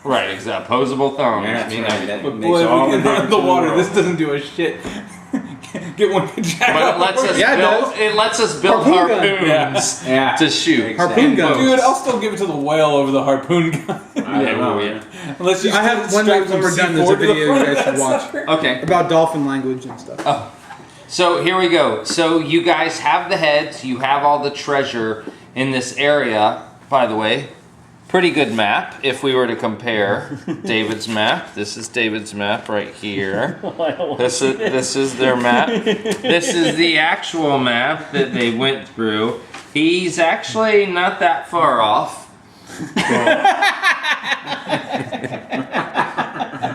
Right, exactly. Opposable thumbs. Yeah, that's right. That But makes boy, all we the get out of the difference in water. world. This doesn't do a shit. Get one of the jackals. But it lets us build Harpoon gun. harpoons Yeah. to shoot. Harpoon gun. Dude, I'll still give it to the whale over the harpoon gun. I don't know. Yeah. Unless you I have when strap some we're done. There's C4 a to the video you front of guys should that watch sucker. Okay. about dolphin language and stuff. Oh. So here we go. So you guys have the heads. You have all the treasure in this area. By the way, pretty good map if we were to compare David's map. This is David's map right here. This is their map. This is the actual map that they went through. He's actually not that far off.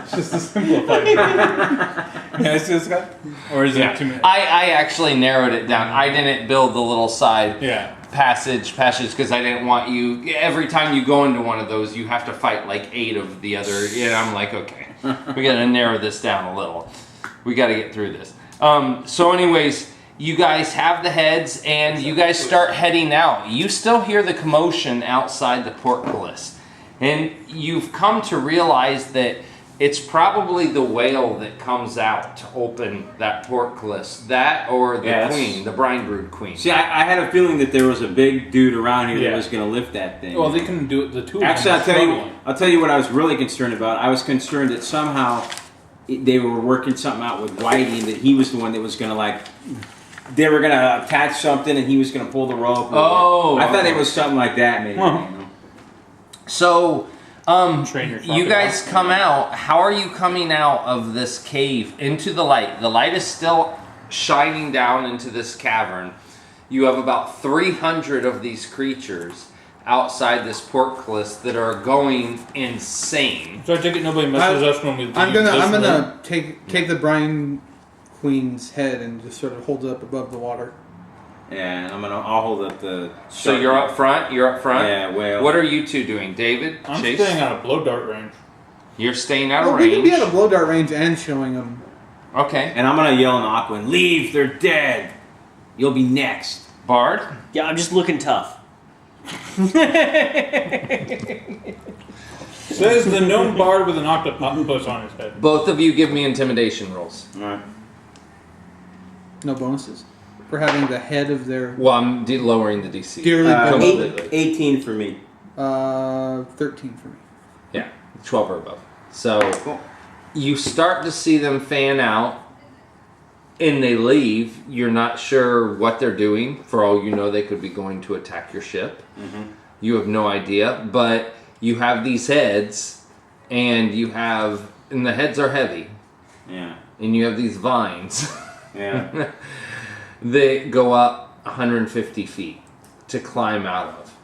It's just a simplified Yeah, it's just got... Or is it too many? I actually narrowed it down. I didn't build the little side passage because I didn't want you... Every time you go into one of those, you have to fight like 8 of the other... And I'm like, okay, we got to narrow this down a little. We got to get through this. So anyways, you guys have the heads and you guys start heading out. You still hear the commotion outside the portcullis. And you've come to realize that it's probably the whale that comes out to open that portcullis. That or the queen, the brine brood queen. See, I had a feeling that there was a big dude around here that was going to lift that thing. Well, they can do it. The two of Actually, them I'll tell you what I was really concerned about. I was concerned that somehow they were working something out with Whitey, and that he was the one that was going to like... They were going to attach something, and he was going to pull the rope. Oh. I thought it was something like that, maybe. You know? So... Train your you guys come out. How are you coming out of this cave into the light? The light is still shining down into this cavern. You have about 300 of these creatures outside this portcullis that are going insane. So I take it nobody messes us when we leave. I'm gonna take the brine queen's head and just sort of hold it up above the water. Yeah, and I'll hold up the... So you're up front? You're up front? Yeah, whale. What are you two doing? David? I'm Chase? staying out of blow dart range. You're staying out of We can range? be at a blow dart range and showing them. Okay. And I'm going to yell in Aquan, leave, they're dead. You'll be next. Bard? Yeah, I'm just looking tough. Says the gnome bard with an octopus on his head. Both of you give me intimidation rolls. All right. No bonuses for having the head of their Well, I'm lowering the DC. dearly beloved. 18 for me. 13 for me. Yeah, 12 or above. So you start to see them fan out and they leave. You're not sure what they're doing. For all you know, they could be going to attack your ship. Mm-hmm. You have no idea. But you have these heads and and the heads are heavy. Yeah. And you have these vines. Yeah. They go up 150 feet to climb out of.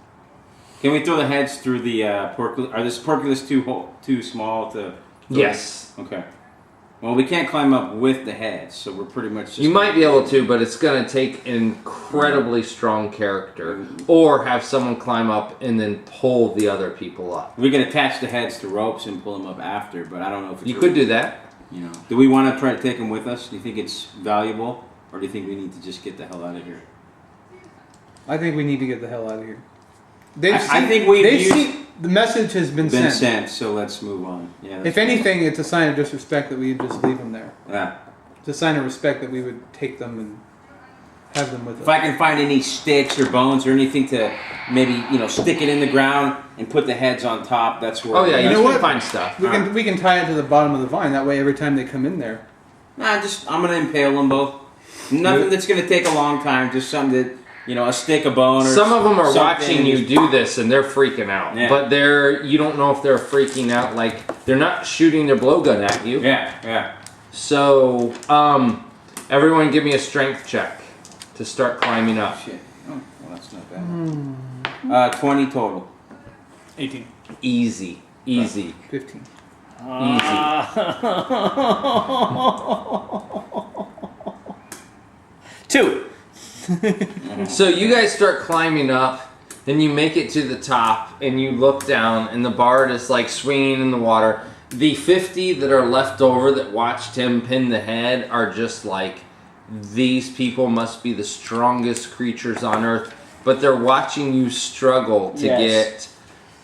Can we throw the heads through the portcullis? Are this portcullis too small to... Yes. Okay. Well, we can't climb up with the heads, so we're pretty much just... You might be able to, but it's going to take an incredibly strong character. Or have someone climb up and then pull the other people up. We can attach the heads to ropes and pull them up after, but I don't know if it's... You could do that. You know, do we want to try to take them with us? Do you think it's valuable? Or do you think we need to just get the hell out of here? I think we need to get the hell out of here. I think the message has been sent. So let's move on. Yeah. If anything, it's a sign of disrespect that we would just leave them there. Yeah. It's a sign of respect that we would take them and have them with us. If I can find any sticks or bones or anything to maybe stick it in the ground and put the heads on top, that's where. Oh yeah, you know what? can find stuff. We can tie it to the bottom of the vine. That way, every time they come in there. Nah, I'm gonna impale them both. Nothing that's gonna take a long time. Just something that a stick, a bone. Or some of them are something. watching you do this and they're freaking out. Yeah. But you don't know if they're freaking out. Like they're not shooting their blowgun at you. Yeah. So everyone, give me a strength check to start climbing up. Shit. Oh, well, that's not bad. 20 total. 18. Easy. 15. Two. So you guys start climbing up, then you make it to the top, and you look down, and the bard is like swinging in the water. The 50 that are left over that watched him pin the head are just like, these people must be the strongest creatures on earth, but they're watching you struggle to get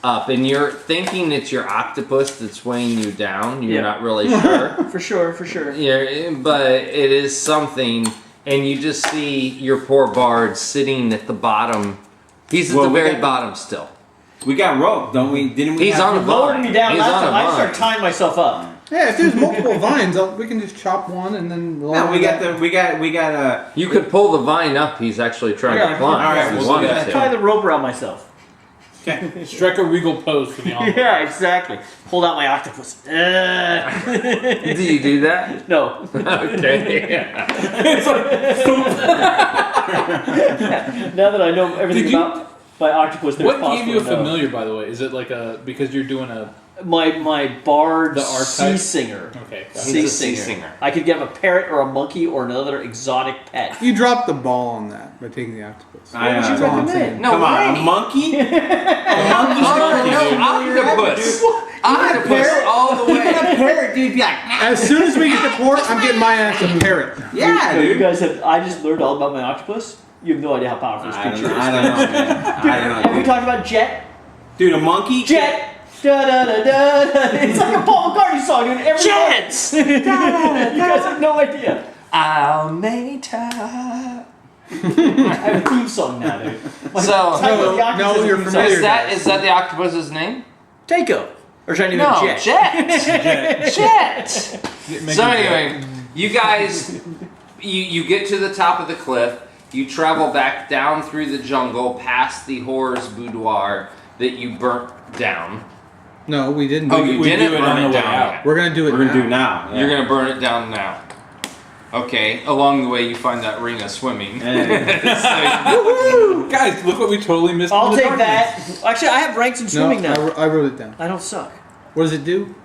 up, and you're thinking it's your octopus that's weighing you down. You're not really sure. For sure. Yeah, but it is something, and you just see your poor bard sitting at the bottom. He's at the very bottom still. We got rope, don't we? Didn't we? He's on a vine. Lowered me down He's last on a time. I vine. start tying myself up. Yeah, if there's multiple vines, we can just chop one and then. No, we got. You could pull the vine up. He's actually trying to climb. All right, if he we'll wanted do that. to. Tie the rope around myself. Okay. Strike a regal pose for the envelope. Yeah, exactly. Hold out my octopus. Do you do that? No. Okay. Now that I know everything Did you- about my octopus, there's What gave possible you a to know. familiar, by the way? Is it like because you're doing a... My bard The sea archetype? singer. Okay. He's a sea singer. I could get him a parrot or a monkey or another exotic pet. You dropped the ball on that by taking the octopus. What would you That's all I'm recommend? saying. No, Come on, way. a monkey? Octopus. Octopus all the way. Parrot, dude, be like, As soon as we get to port, I'm getting my ass a parrot. yeah, You dude. guys have. I just learned all about my octopus. You have no idea how powerful this I don't creature know, is. man. I don't know, Have we dude. talked about Jet? Dude, a monkey? Jet! Da da da da da. It's like a Paul McCartney song, dude. Every Jets! You guys have no idea. Almeta. I have a theme song now, dude. So, No, you're familiar. is that the octopus's name? Takeo. Or should I name No, it Jet? Jet. So anyway, you guys, you get to the top of the cliff. You travel back down through the jungle, past the horror's boudoir that you burnt down. No, we didn't. Oh, you we didn't do it burn on the it way down out. yet. We're gonna do it. We're going to do it now. Yeah. You're gonna burn it down now. Okay. Along the way, you find that ring of swimming. Woohoo! Guys, look what we totally missed. I'll in the take darkness. that. Actually, I have ranks in No, swimming now. I wrote it down. I don't suck. What does it do?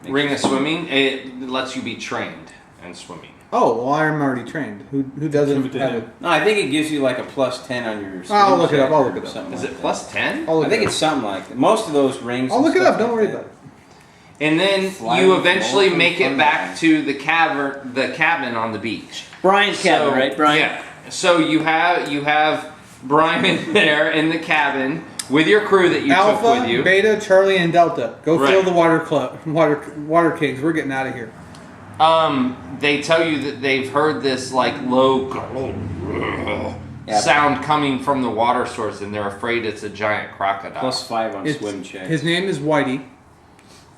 Ring of swimming. It lets you be trained in swimming. Oh, well, I'm already trained. Who doesn't Give it to have him. it? No, I think it gives you like a plus 10 on your... I'll look it up, skill I'll check look it or up. something Is like it that. plus 10? I'll look I think it it's something like that. Most of those rings... I'll and look it stuff up. Don't like worry that. about it. And then Flying you eventually from make it fun back line. to the cabin on the beach. Brian's cabin, right, Brian? Yeah. So you have Brian there in the cabin with your crew that you took Alpha, with you. Beta, Charlie, and Delta. Go Right. fill the water kegs. We're getting out of here. They tell you that they've heard this like low sound coming from the water source, and they're afraid it's a giant crocodile. Plus 5 on It's- swim check. His name is Whitey.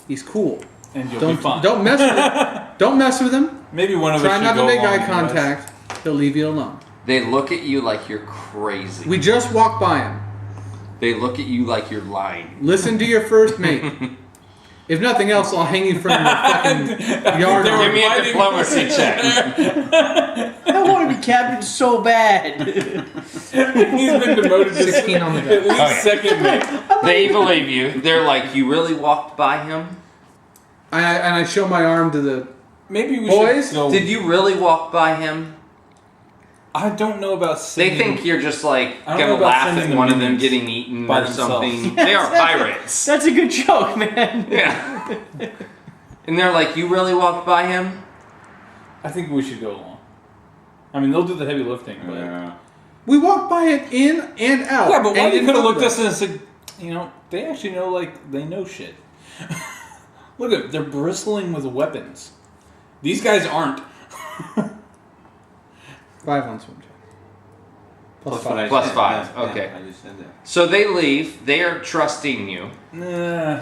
He's cool. And you'll be fine. Don't mess with him. Don't mess with him. Maybe one of us Try should not to go make along eye with us. contact. He'll leave you alone. They look at you like you're crazy. We just walked by him. They look at you like you're lying. Listen to your first mate. If nothing else, I'll hang you from the fucking yard. They were Give me a fighting diplomacy check. I want to be captain so bad. He's been demoted to 16 on the at die. least Okay. second mate. They believe you. They're like, you really walked by him? And I show my arm to the. Maybe we Boys, should go. Did you really walk by him? I don't know about They sending... think you're just like I don't gonna know about laugh sending at the one of them minions getting eaten by or themselves. something. They are pirates. That's a good joke, man. Yeah. And they're like, you really walked by him? I think we should go along. I mean, they'll do the heavy lifting, but... Yeah. We walked by it in and out. Yeah, but and Whitey didn't could have talk looked at about us and said, you know, they actually know, like, they know shit. Look at they're bristling with weapons. These guys aren't. it. 5 on swim check. Plus That's what 5. I Plus said. 5, Yeah, okay. I just said that. So they leave. They are trusting you. Nah,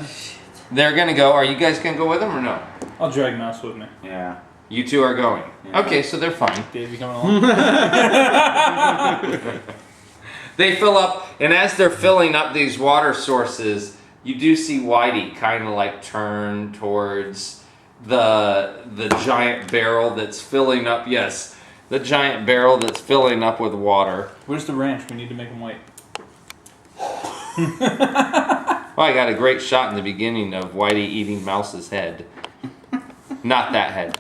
They're gonna go. Are you guys gonna go with them or no? I'll drag Mouse with me. Yeah. You two are going. Yeah. Okay, so they're fine. Dave, you coming along? They fill up, and as they're filling up these water sources, you do see Whitey kind of like turn towards the giant barrel that's filling up. Yes, the giant barrel that's filling up with water. Where's the ranch? We need to make them white. Well, I got a great shot in the beginning of Whitey eating Mouse's head. Not that head.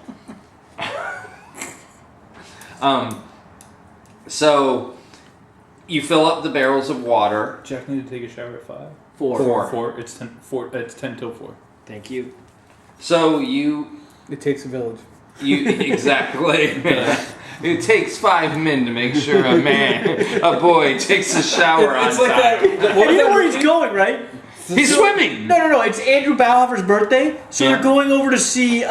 So you fill up the barrels of water. Jack need to take a shower at 5. 4. 4. It's 10. 4. It's 10 till 4. Thank you. So you It takes a village. exactly. It takes 5 men to make sure a boy takes a shower on It's like time. that. You know where he's going, right? He's swimming. No. It's Andrew Bauhofer's birthday, so Yeah. they're going over to see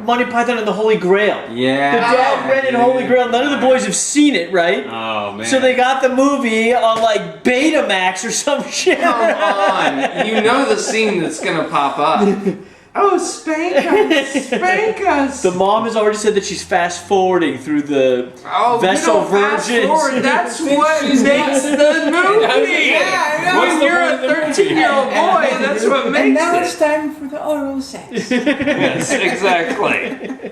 Monty Python and the Holy Grail. Yeah. The dad rented Holy Grail. None of the boys have seen it, right? Oh man. So they got the movie on like Betamax or some shit. Come on. You know the scene that's going to pop up. Oh, spank us. Spank us. The mom has already said that she's fast forwarding through the vessel virgins. That's what makes the movie. When you're a 13-year-old boy, that's what makes And now it. it's time for the oral sex. Yes, exactly.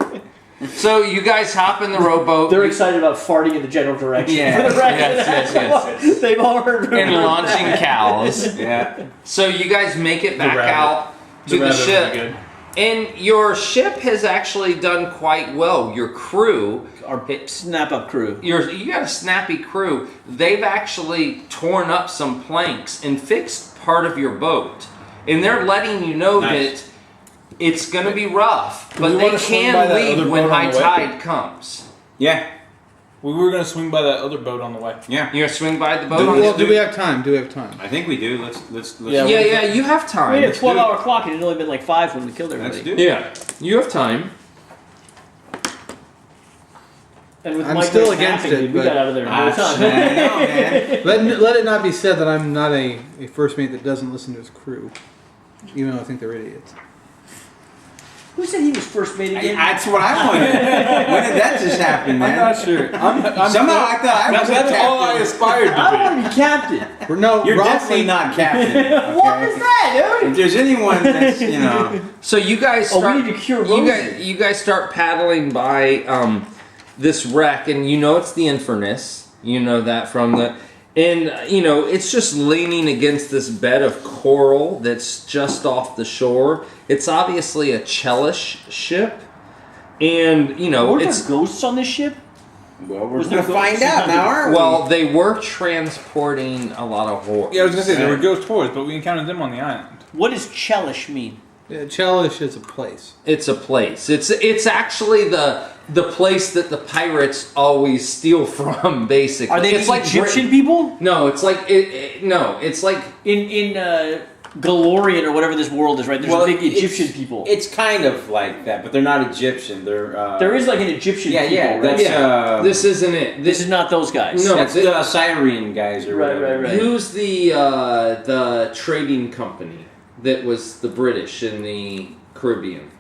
So you guys hop in the rowboat. They're excited about farting in the general direction. Yeah. For the record. Yes. They've all heard And launching cows. Yeah. So you guys make it back rabbit. out to the ship. And your ship has actually done quite well. Your crew, Our snap-up crew. you got a snappy crew. They've actually torn up some planks and fixed part of your boat. And they're letting you know Nice. that it's going to be rough, but we they wanna swing can by that leave other when boat on high the way? tide comes. Yeah. We were going to swing by that other boat on the way. Yeah. You're going to swing by the boat? Do we have time? Do we have time? I think we do. Let's Yeah, Yeah, you have We time. had a 12-hour clock and it had only been like 5 when we killed everybody. Let's do it. Yeah, you have time. And with I'm Mike still Rick against napping, it, we but- got out of there in no time. I know, man. Let it not be said that I'm not a first mate that doesn't listen to his crew, even though I think they're idiots. Who said he was first mate again? That's what I wanted. When did that just happen, man? I'm not sure. Somehow I thought I was That's all I captain. aspired I to want to be captain. No, You're Ross definitely and- not captain. What okay? is that, dude? If there's anyone that's, you know, So you guys Oh, start. we need to cure you Rosie. you guys start paddling by this wreck, and you know it's the Inverness. You know that from the, and you know it's just leaning against this bed of coral that's just off the shore. It's obviously a Chelish ship, and you know Were there it's ghosts on this ship? well, we're Was going there to find ghosts? out now, aren't we? well, they were transporting a lot of horrors. Yeah, I was going to say, there were ghost whores, but we encountered them on the island. What does Chelish mean? Yeah, Chelish is a place. It's a place. It's actually the place that the pirates always steal from. Basically, Are they it's the like Egyptian people? No, it's like no, it's like In Galorian or whatever this world is, right? There's big Egyptian people. It's kind of like that, but they're not Egyptian. They're There is like an Egyptian yeah, people, yeah. right? That's this isn't it. This is not those guys. No. that's the Syrian guys or Right, whatever. right. Who's the trading company that was the British in the Caribbean?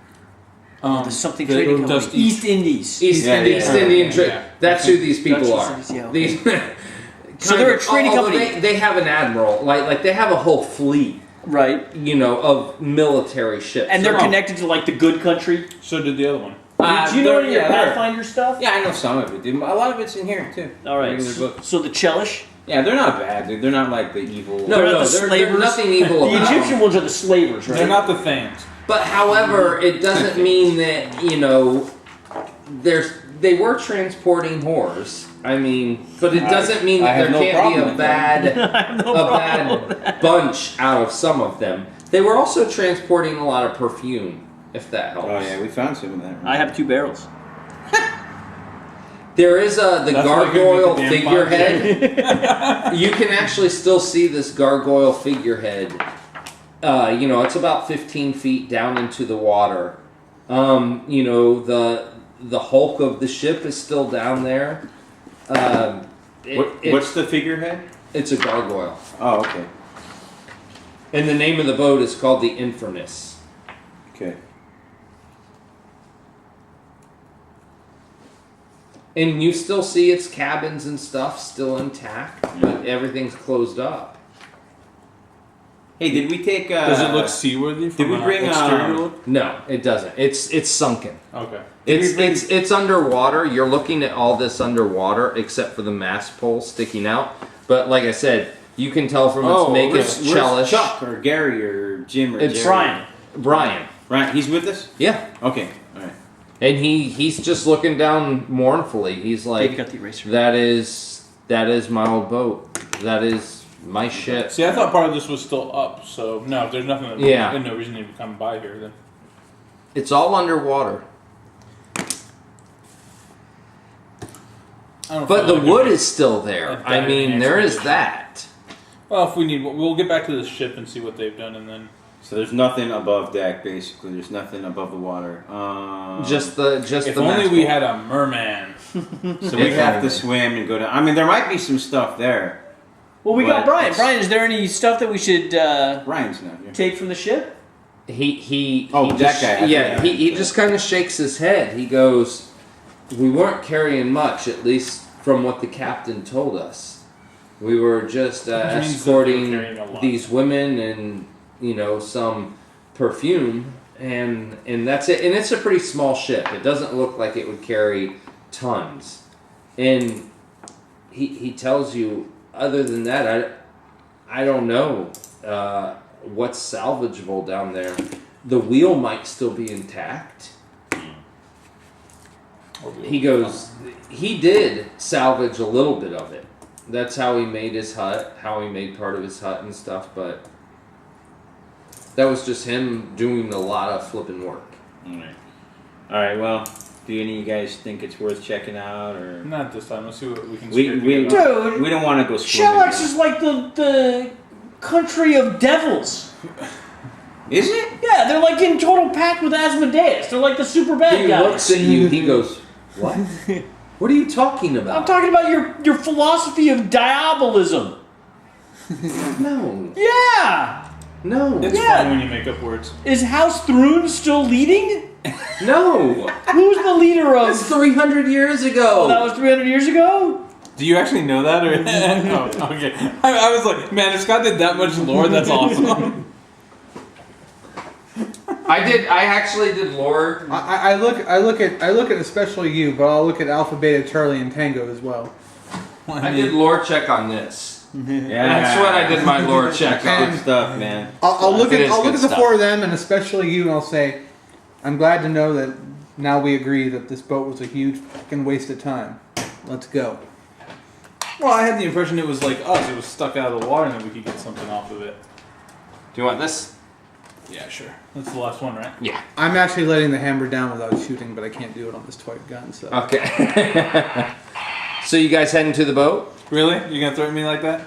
There's something the trading company. Dusty- East Indies. East Yeah, Indian yeah. trade. Yeah. That's who these people Dutch are. East Indies, yeah, okay. These. So they're a trading although company. They have an admiral, like they have a whole fleet, Right. you know, of military ships. And they're connected to like the good country. So did the other one. Do you know any of your they're- Pathfinder stuff? Yeah, I know some of it, dude. A lot of it's in here too. All right. Regular books. So the Chelish? Yeah, they're not bad, dude. They're not like the evil. No, They're no, not the there's slavers. nothing evil The about Egyptian them. ones are the slavers, right? They're not the Thames. But however, it doesn't mean that, you know, they were transporting whores. I mean, but it doesn't mean I that have there no can't be problem a with that. bad bunch out of some of them. They were also transporting a lot of perfume, if that helps. Oh yeah, we found some of that. I have 2 barrels. There is the That's why I couldn't gargoyle get the damn figurehead. You can actually still see this gargoyle figurehead. You know, it's about 15 feet down into the water. You know, the hulk of the ship is still down there. What's the figurehead? It's a gargoyle. Oh, okay. And the name of the boat is called the Inverness. Okay. And you still see its cabins and stuff still intact, but everything's closed up. Hey, did we take? Does it look seaworthy from did we an bring, exterior look? No, it doesn't. It's sunken. Okay. It's underwater. You're looking at all this underwater, except for the mast pole sticking out. But like I said, you can tell from its make it's where's Chelish. Chuck or Gary or Jim or It's Jerry? Brian. Right, he's with us. Yeah, Okay, all right. and he's just looking down mournfully. He's Dave like, got the eraser. that is my old boat. That is my ship. See, I thought part of this was still up, so no, there's nothing. That, Yeah. There's no reason to even come by here then. It's all underwater. I don't But feel the like wood it- is still there. a I mean, diving there is expedition. that. Well, if we need, we'll get back to the ship and see what they've done, and then. So there's nothing above deck, basically. There's nothing above the water. Just if the only we had a merman. So we have to swim and go down. I mean, there might be some stuff there. Well, we got Brian. Brian, is there any stuff that we should Brian's not here. take from the ship? He that just, guy. Yeah, he just kind of shakes his head. He goes, "We weren't carrying much, at least from what the captain told us. We were just escorting these women and some perfume, and that's it. And it's a pretty small ship. It doesn't look like it would carry tons. And he tells you, other than that, I don't know what's salvageable down there. The wheel might still be intact." He goes, he did salvage a little bit of it. That's how he made his hut, how he made part of his hut and stuff, but that was just him doing a lot of flipping work. Alright, well, do any of you guys think it's worth checking out, or? Not this time. Let's see what we can Dude, scrape together. we don't want to go swimming. Shackles is like the country of devils. Is it? Yeah, they're like in total pact with Asmodeus. They're like the super bad He guys. looks at you, he goes, "What? What are you talking I'm about?" talking about your philosophy of diabolism. No. Yeah! No. It's Yeah. fun when you make up words. Is House Thrune still leading? No. Who's the leader of... That's 300 years ago. Oh, that was 300 years ago? Do you actually know that? Or oh, okay. I was like, man, if Scott did that much lore, that's awesome. I actually did lore. I look at especially you, but I'll look at Alpha, Beta, Charlie, and Tango as well. I did lore check on this. Yeah. That's what I did my lore check on. Good stuff, man. I'll look It at is the good stuff. four of them, and especially you, and I'll say, I'm glad to know that now we agree that this boat was a huge fucking waste of time. Let's go. Well, I had the impression it was like us. It was stuck out of the water, and then we could get something off of it. Do you want this? Yeah, sure. That's the last one, right? Yeah. I'm actually letting the hammer down without shooting, but I can't do it on this toy gun. So Okay. So you guys heading to the boat? Really? You gonna throw at me like that?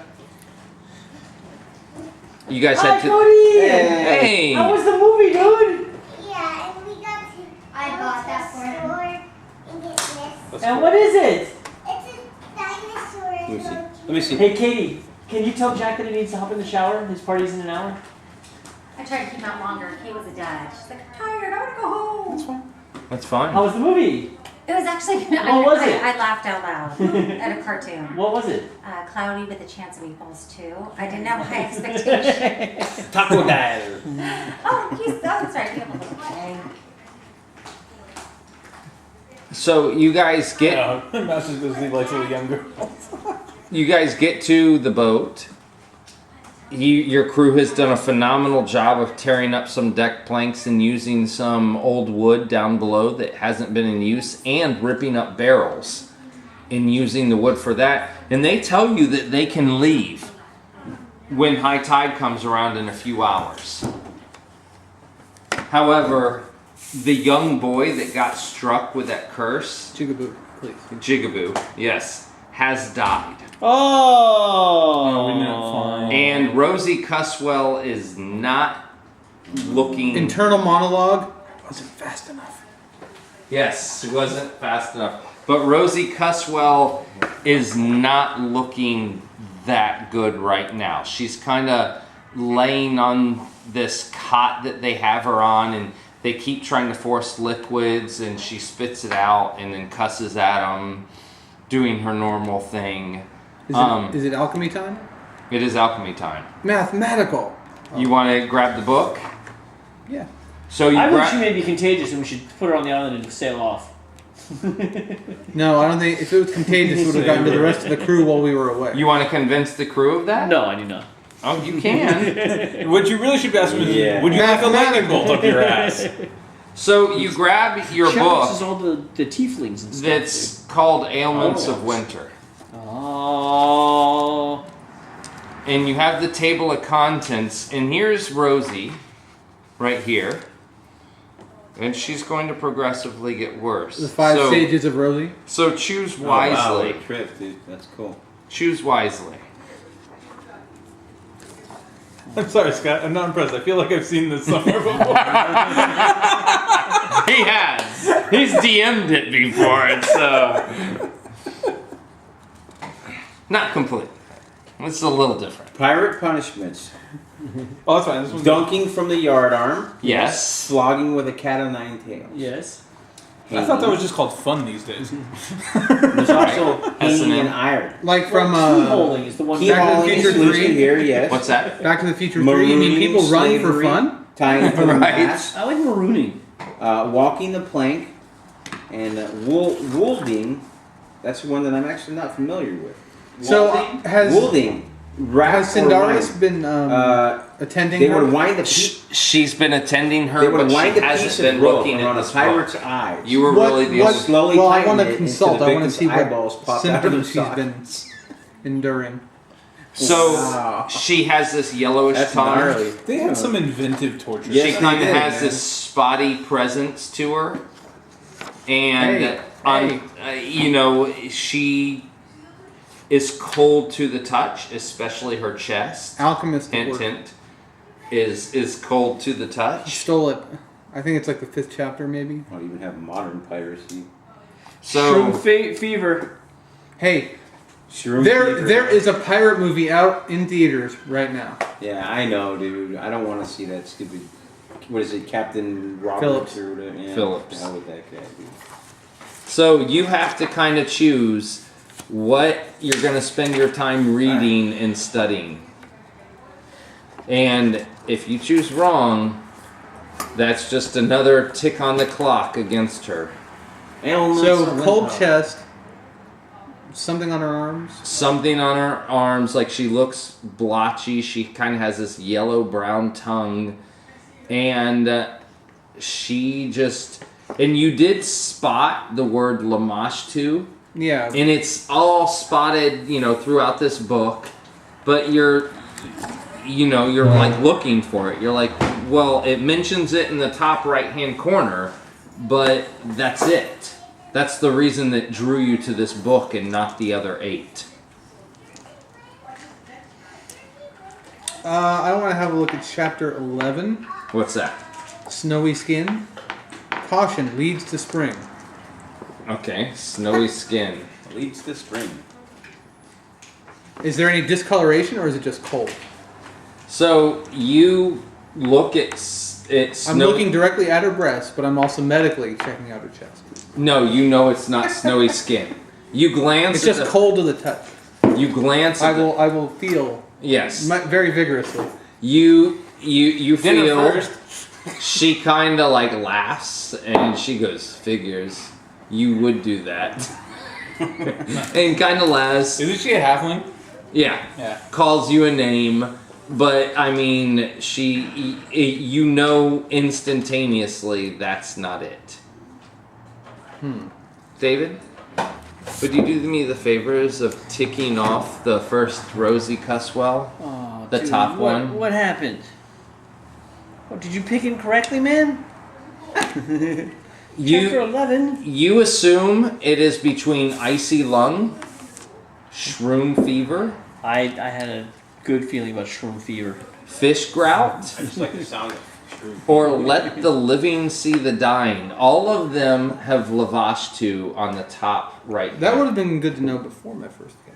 You guys Hi, head to. Cody! Hey. How was the movie, dude? Yeah, and we got to I bought that for him. store and get this. That's And cool. what is it? It's a dinosaur. Let me see. Let me see. Hey, Katie, can you tell Jack that he needs to hop in the shower? His party's in an hour. I tried to keep him out longer. Kate was a dad. She's like, I'm tired. I want to go home. That's fine. That's fine. How was the movie? It was actually. What was it? I laughed out loud at a cartoon. What was it? Cloudy with a chance of meatballs too. I didn't have high expectations. Taco Dad. That's right. You have a little thing. So you guys get. Master Disney likes little young girls. You guys get to the boat. Your crew has done a phenomenal job of tearing up some deck planks and using some old wood down below that hasn't been in use, and ripping up barrels and using the wood for that. And they tell you that they can leave when high tide comes around in a few hours. However, the young boy that got struck with that curse, Jigaboo, please. Jigaboo, yes, has died. Oh. We know, fine. And Rosie Cosswell is not looking. Internal monologue wasn't fast enough. Yes, she wasn't fast enough. But Rosie Cosswell is not looking that good right now. She's kind of laying on this cot that they have her on, and they keep trying to force liquids, and she spits it out and then cusses at them, doing her normal thing. Is it alchemy time? It is alchemy time. Mathematical. You want to grab the book? Yeah. So you I think grab. she may be contagious and we should put her on the island and sail off. No, I don't think. If it was contagious, it would have gotten to the rest of the crew while we were away. You want to convince the crew of that? No, I do not. Oh, you can. What you really should be asking is, Yeah. would you like a lightning bolt up your ass? So you grab your Shackles is book all the tieflings and stuff. that's called Ailments of Oh. Winter. Oh. And you have the table of contents, and here's Rosie, right here. And she's going to progressively get worse. The 5 stages of Rosie. So choose Oh, wow, wisely. what a trip, dude. That's cool. Choose wisely. I'm sorry, Scott. I'm not impressed. I feel like I've seen this somewhere before. He has. He's DM'd it before, so not complete. It's a little different. Pirate punishments. Oh, that's fine. This one's Dunking from the yardarm. Yes. Flogging with a cat o' nine tails. Yes. I thought that was just called fun these days. There's also hanging in iron. Like from Keyholing is the one. Back to the Future 3. Here, yes. What's that? Back to the Future 3. You mean people run for Slavery, fun? Tying to the Right. mast. I like marooning. Walking the plank. And wolding. That's one that I'm actually not familiar with. So has Wolding. has Cindaris been attending They her? would wind a piece. She's been attending her, They but would she wind a hasn't piece been of rope looking at around a this pirate's book. eyes. You were really the only. Slowly well, I tighten want it to consult. until the I want to see victim's eyeballs what popped out of symptoms their she's been sockets. enduring. So Wow. she has this yellowish That's tongue. gnarly. They had some inventive torture. Yes, She they kind of did, has man. this spotty presence to her, and you know, she is cold to the touch, especially her chest. Alchemist at Hint, work. hint. Is cold to the touch. Stole it. I think it's like the 5th chapter, maybe. Don't even have modern piracy. So Shroom fever. Hey, Shroom there fever. is a pirate movie out in theaters right now. Yeah, I know, dude. I don't want to see that stupid. What is it, Captain Phillips. Roberts or whatever? Yeah, Phillips. How would that guy be? So you have to kind of choose what you're going to spend your time reading and studying. And if you choose wrong, that's just another tick on the clock against her. So, cold chest, something on her arms. Something on her arms, like she looks blotchy. She kind of has this yellow-brown tongue. And she just... And you did spot the word Lamashtoo. Yeah. And it's all spotted, you know, throughout this book. But you're like looking for it. You're like, well, it mentions it in the top right-hand corner, but that's it. That's the reason that drew you to this book and not the other 8. I want to have a look at chapter 11. What's that? Snowy skin. Caution leads to spring. Okay, snowy skin. Leads to spring. Is there any discoloration or is it just cold? So you look at it. I'm looking directly at her breast, but I'm also medically checking out her chest. No, you know it's not snowy skin. You glance. It's just cold to the touch. You glance. I will feel. Yes. Very vigorously. You Dinner feel. first. She kind of like laughs and she goes, "Figures, you would do that," and kind of laughs. Isn't she a halfling? Yeah. Yeah. Calls you a name, but I mean, you know instantaneously that's not it. David, would you do me the favors of ticking off the first Rosie Cosswell? Oh, The dude, top one. What happened? Oh, did you pick incorrectly, man? Chapter 11. You assume it is between icy lung, shroom fever, I had a good feeling about shroom fever. fish grout, I just like the sound of shroom. or let the living see the dying. All of them have Lamashtoo on the top right. That there. would have been good to know before my first guess.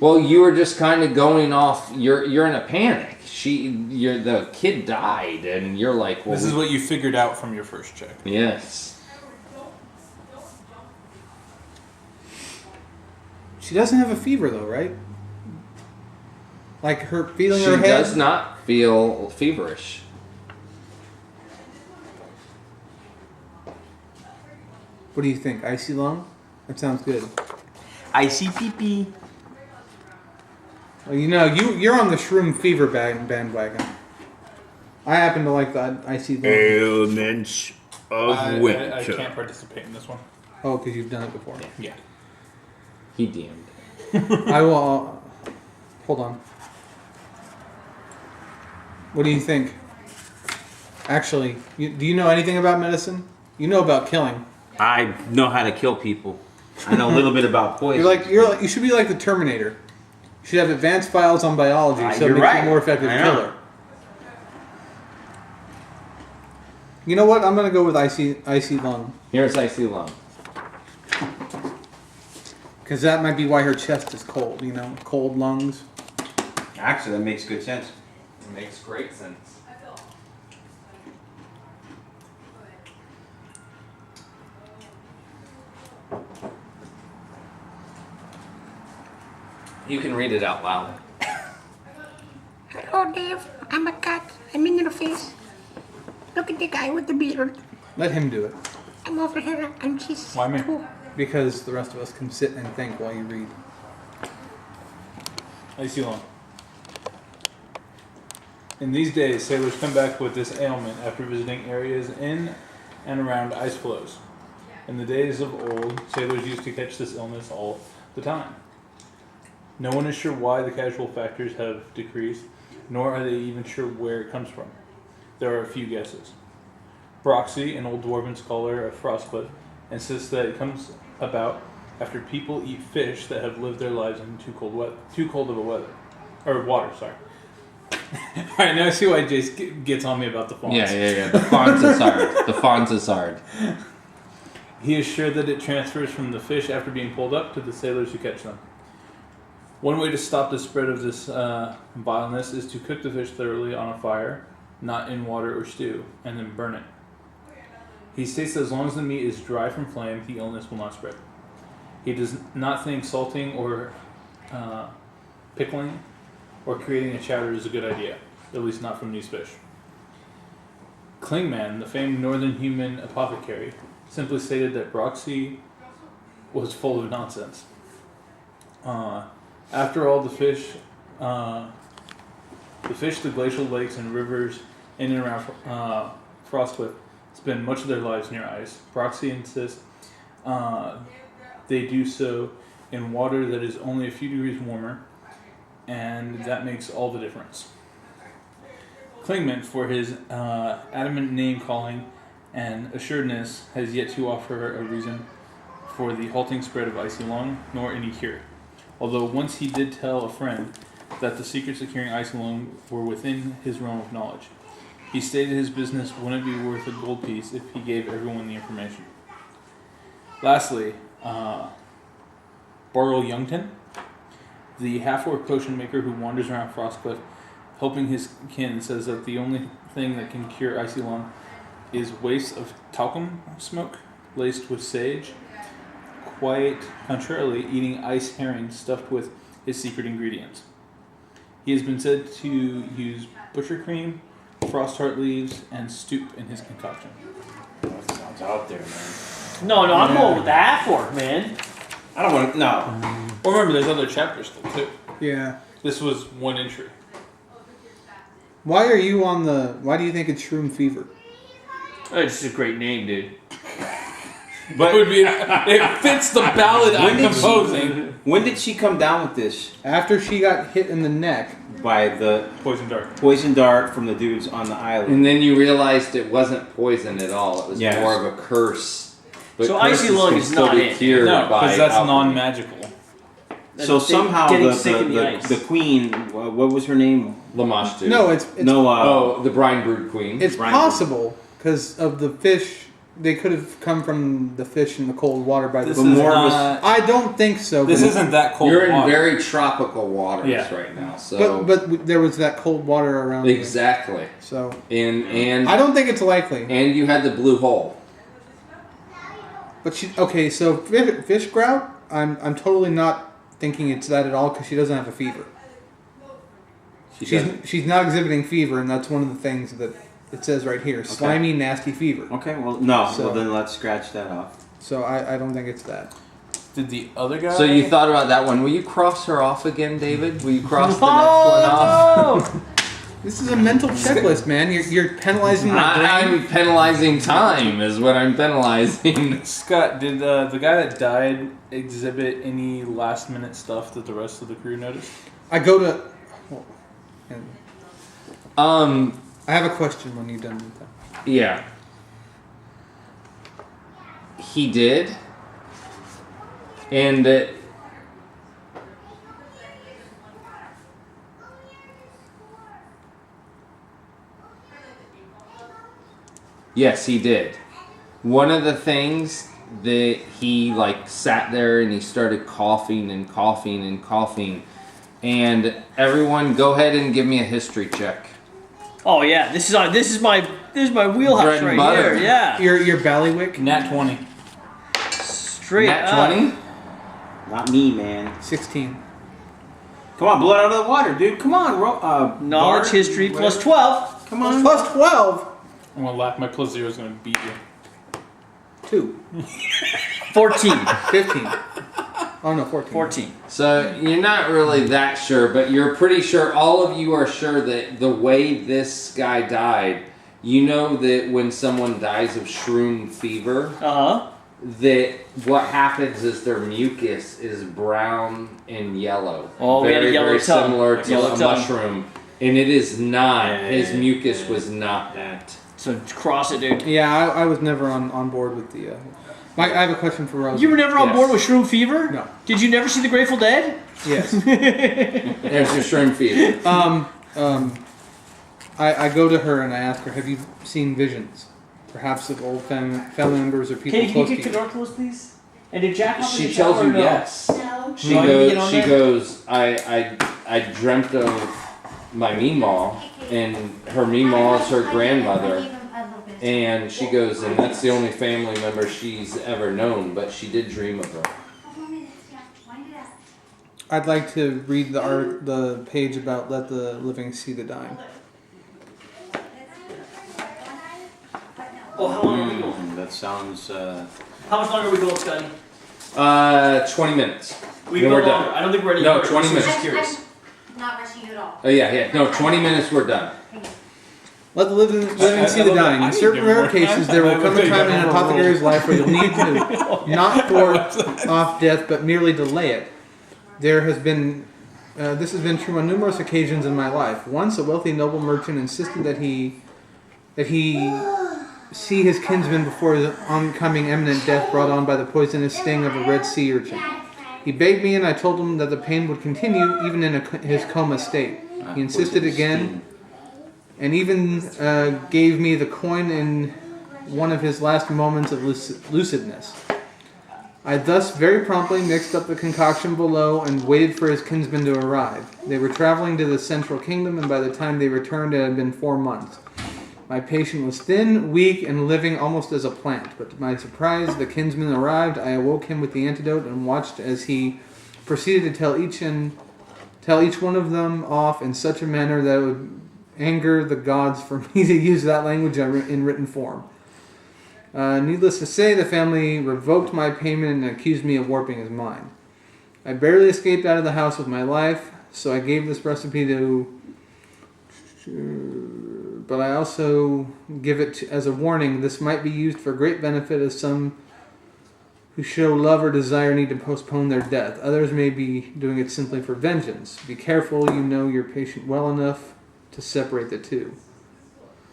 Well, you were just kind of going off. You're in a panic. The kid died, and you're like, well, This is what you figured out from your first check. yes. She doesn't have a fever though, right? Like her feeling She her head. does not feel feverish. What do you think? Icy lung? That sounds good. Icy pee-pee. Well, you know, you're on the shroom fever bandwagon. I happen to like the icy lung. Ailments of winter. I can't participate in this one. Oh, because you've done it before. Yeah. He DM'd. I will. Hold on. What do you think? Actually, do you know anything about medicine? You know about killing. I know how to kill people. I know a little bit about poison. You should be like the Terminator. You should have advanced files on biology, so it you're makes right. you a more effective I know. killer. You know what? I'm gonna go with icy lung. Here's Icy Lung. Because that might be why her chest is cold. You know, cold lungs. Actually, that makes good sense. It makes great sense. You can read it out loud. Hello, Dave. I'm a cat. I'm in your face. Look at the guy with the beard. Let him do it. I'm over here. I'm just. Why me? Because the rest of us can sit and think while you read. Icy Lung. In these days, sailors come back with this ailment after visiting areas in and around ice floes. In the days of old, sailors used to catch this illness all the time. No one is sure why the casual factors have decreased, nor are they even sure where it comes from. There are a few guesses. Broxy, an old dwarven scholar of Frostcliff, insists that it comes about after people eat fish that have lived their lives in too cold of a weather. Or water, sorry. Alright, now I see why Jace gets on me about the fawns. Yeah. The fawns is hard. The fawns is hard. He is sure that it transfers from the fish after being pulled up to the sailors who catch them. One way to stop the spread of this vileness is to cook the fish thoroughly on a fire, not in water or stew, and then burn it. He states that as long as the meat is dry from flame, the illness will not spread. He does not think salting or pickling or creating a chowder is a good idea, at least not from these fish. Klingman, the famed northern human apothecary, simply stated that Broxy was full of nonsense. After all, the fish, the glacial lakes and rivers in and around Frostcliff spend much of their lives near ice. Broxy insists they do so in water that is only a few degrees warmer, and that makes all the difference. Klingman, for his adamant name-calling and assuredness, has yet to offer a reason for the halting spread of icy lung, nor any cure. Although once he did tell a friend that the secrets of curing icy lung were within his realm of knowledge. He stated his business wouldn't be worth a gold piece if he gave everyone the information. Lastly, Barrel Youngton, the half-orc potion maker who wanders around Frostcliff helping his kin, says that the only thing that can cure icy lung is waste of talcum smoke laced with sage, quite contrarily eating ice herring stuffed with his secret ingredients. He has been said to use butcher cream, frost heart leaves, and stoop in his concoction. That sounds out there, man. No, I'm going with the half-orc, man. I don't want to. No. Well, remember, there's other chapters still, too. Yeah. This was one entry. Why do you think it's Shroom Fever? It's just a great name, dude. But it fits the ballad I'm composing. When did she come down with this? After she got hit in the neck. By the poison dart from the dudes on the island. And then you realized it wasn't poison at all. It was more of a curse. But so icy lung is not it. No, because that's non-magical. So somehow the queen, what was her name? Lamashtoo. No, it's the brine brood queen. It's possible because of the fish. They could have come from the fish in the cold water by the I don't think so. This isn't that cold. You're in very tropical waters right now. So, but there was that cold water around. Exactly. There. So and I don't think it's likely. And you had the blue hole. But so fish grout. I'm totally not thinking it's that at all because she doesn't have a fever. She's not exhibiting fever, and that's one of the things that it says right here: slimy, nasty fever. Okay, well, no. So, well, then let's scratch that off. So I don't think it's that. Did the other guy? So you thought about that one? Will you cross her off again, David? Will you cross the next one off? This is a mental checklist, man. You're penalizing my brain. I'm penalizing time, is what I'm penalizing. Scott, did the guy that died exhibit any last-minute stuff that the rest of the crew noticed? I go to. I have a question when you're done with that. Yeah. He did. And Yes, he did. One of the things that he like sat there and he started coughing and coughing and coughing. And everyone, go ahead and give me a history check. Oh yeah, this is my wheelhouse Bread and right butter. here. Yeah. Your ballywick? Nat 20. Straight Nat up. 20? Not me, man. 16. Come on, blood out of the water, dude. Come on, Knowledge, Bard, history, whatever. plus 12. Come on. Plus 12. I'm gonna laugh. My plus 0 is gonna beat you. 2. 14. 15. Oh no, 14. 14. So you're not really that sure, but you're pretty sure, all of you are sure that the way this guy died, you know that when someone dies of shroom fever, that what happens is their mucus is brown and yellow. Oh, we had a yellow very tongue. similar to Yellow a tongue. mushroom. And it is not. Yeah, His yeah, mucus yeah. was not that. So cross it, dude. Yeah, I was never on board with the. I have a question for Rosie. You were never on Yes. board with Shroom Fever? No. Did you never see The Grateful Dead? Yes. There's your shroom fever. I go to her and I ask her, have you seen visions? Perhaps of old family members or people Katie, can close you to get you? the door closed, please? And did Jack hop in She the shower tells or you no? yes. No. She You want me to get on there? goes, I dreamt of my Meemaw, and her Meemaw is her grandmother. And she goes, and that's the only family member she's ever known, but she did dream of her. I'd like to read the page about let the living see the dying. Oh, how long are we going? That sounds. How much longer are we going, Scotty? 20 minutes. We Then go we're longer. done. I don't think we're ready. No, to 20 I'm minutes. just curious. I'm not rushing you at all. Oh, yeah. No, 20 minutes, we're done. Let the living see the dying. In certain rare cases, there will come a time in an apothecary's life where you'll need to not ward off death, but merely delay it. This has been true on numerous occasions in my life. Once, a wealthy noble merchant insisted that he see his kinsman before his oncoming imminent death brought on by the poisonous sting of a red sea urchin. He begged me, and I told him that the pain would continue even in his coma state. He insisted again, and even gave me the coin in one of his last moments of lucidness. I thus very promptly mixed up the concoction below and waited for his kinsman to arrive. They were traveling to the central kingdom, and by the time they returned it had been 4 months. My patient was thin, weak, and living almost as a plant, but to my surprise, the kinsman arrived. I awoke him with the antidote and watched as he proceeded to tell each one of them off in such a manner that it would anger the gods for me to use that language in written form. Needless to say, the family revoked my payment and accused me of warping his mind. I barely escaped out of the house with my life, so I gave this recipe to... But I also give it as a warning. This might be used for great benefit, as some who show love or desire need to postpone their death. Others may be doing it simply for vengeance. Be careful, you know your patient well enough to separate the two.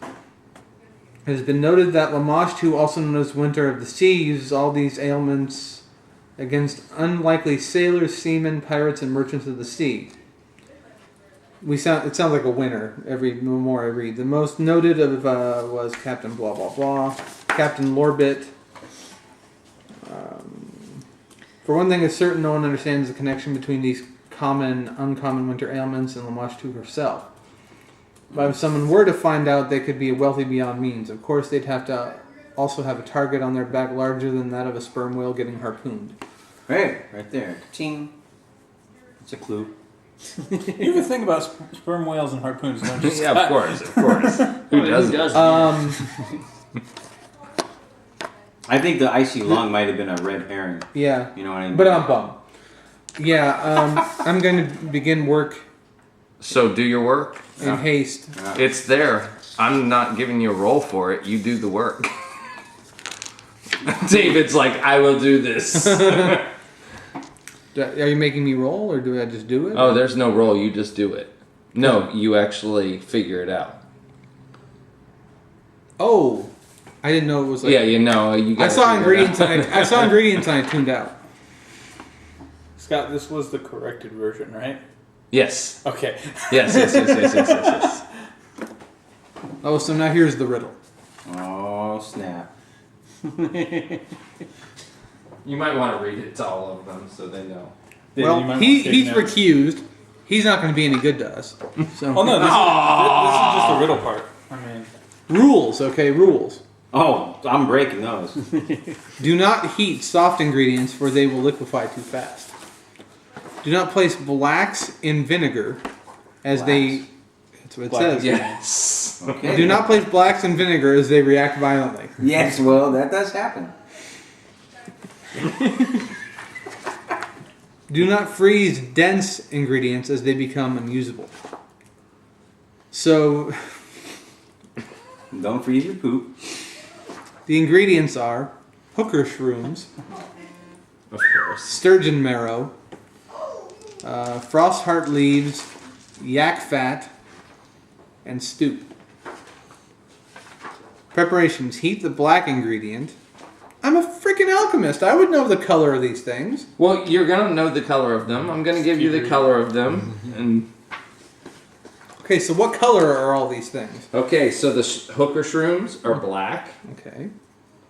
It has been noted that Lamashtoo, also known as Winter of the Sea, uses all these ailments against unlikely sailors, seamen, pirates, and merchants of the sea. It sounds like a winner every more I read. The most noted of was Captain blah blah blah, Captain Lorbit. For one thing is certain, no one understands the connection between these common and uncommon winter ailments and Lamashtoo herself. But if someone were to find out, they could be wealthy beyond means. Of course, they'd have to also have a target on their back larger than that of a sperm whale getting harpooned. Hey, right there. Ting. It's a clue. You ever think about sperm whales and harpoons, don't you? Yeah, of course. Who doesn't? I think the icy lung might have been a red herring. Yeah. You know what I mean? But I'm bummed. Yeah, I'm going to begin work So do your work. in haste. It's there. I'm not giving you a roll for it. You do the work. David's like, I will do this. Are you making me roll, or do I just do it? Oh, there's no roll. You just do it. No, you actually figure it out. Oh, I didn't know it was like. Yeah, you know. You I gotta saw figure it ingredients. out. And I saw ingredients and I tuned out. Scott, this was the corrected version, right? Yes. Okay. Yes. Oh, so now here's the riddle. Oh, snap. You might want to read it to all of them so they know. Yeah, you might Well, want to take he's notes. recused. He's not going to be any good to us. So Oh no, this is just a riddle part. I mean, rules, okay, rules. Oh, I'm breaking those. Do not heat soft ingredients, for they will liquefy too fast. Do not place blacks in vinegar, as they. That's what it says. Yes. Okay. Do not place blacks in vinegar, as they react violently. Yes, well, that does happen. Do not freeze dense ingredients, as they become unusable. So, Don't freeze your poop. the ingredients are hooker shrooms, Of course. sturgeon marrow, frost heart leaves, yak fat, and stoop. Preparations. Heat the black ingredient. I'm a freaking alchemist. I would know the color of these things. Well, you're going to know the color of them. I'm going to give you the color of them. And Okay, so what color are all these things? okay, so the hooker shrooms are black. Okay.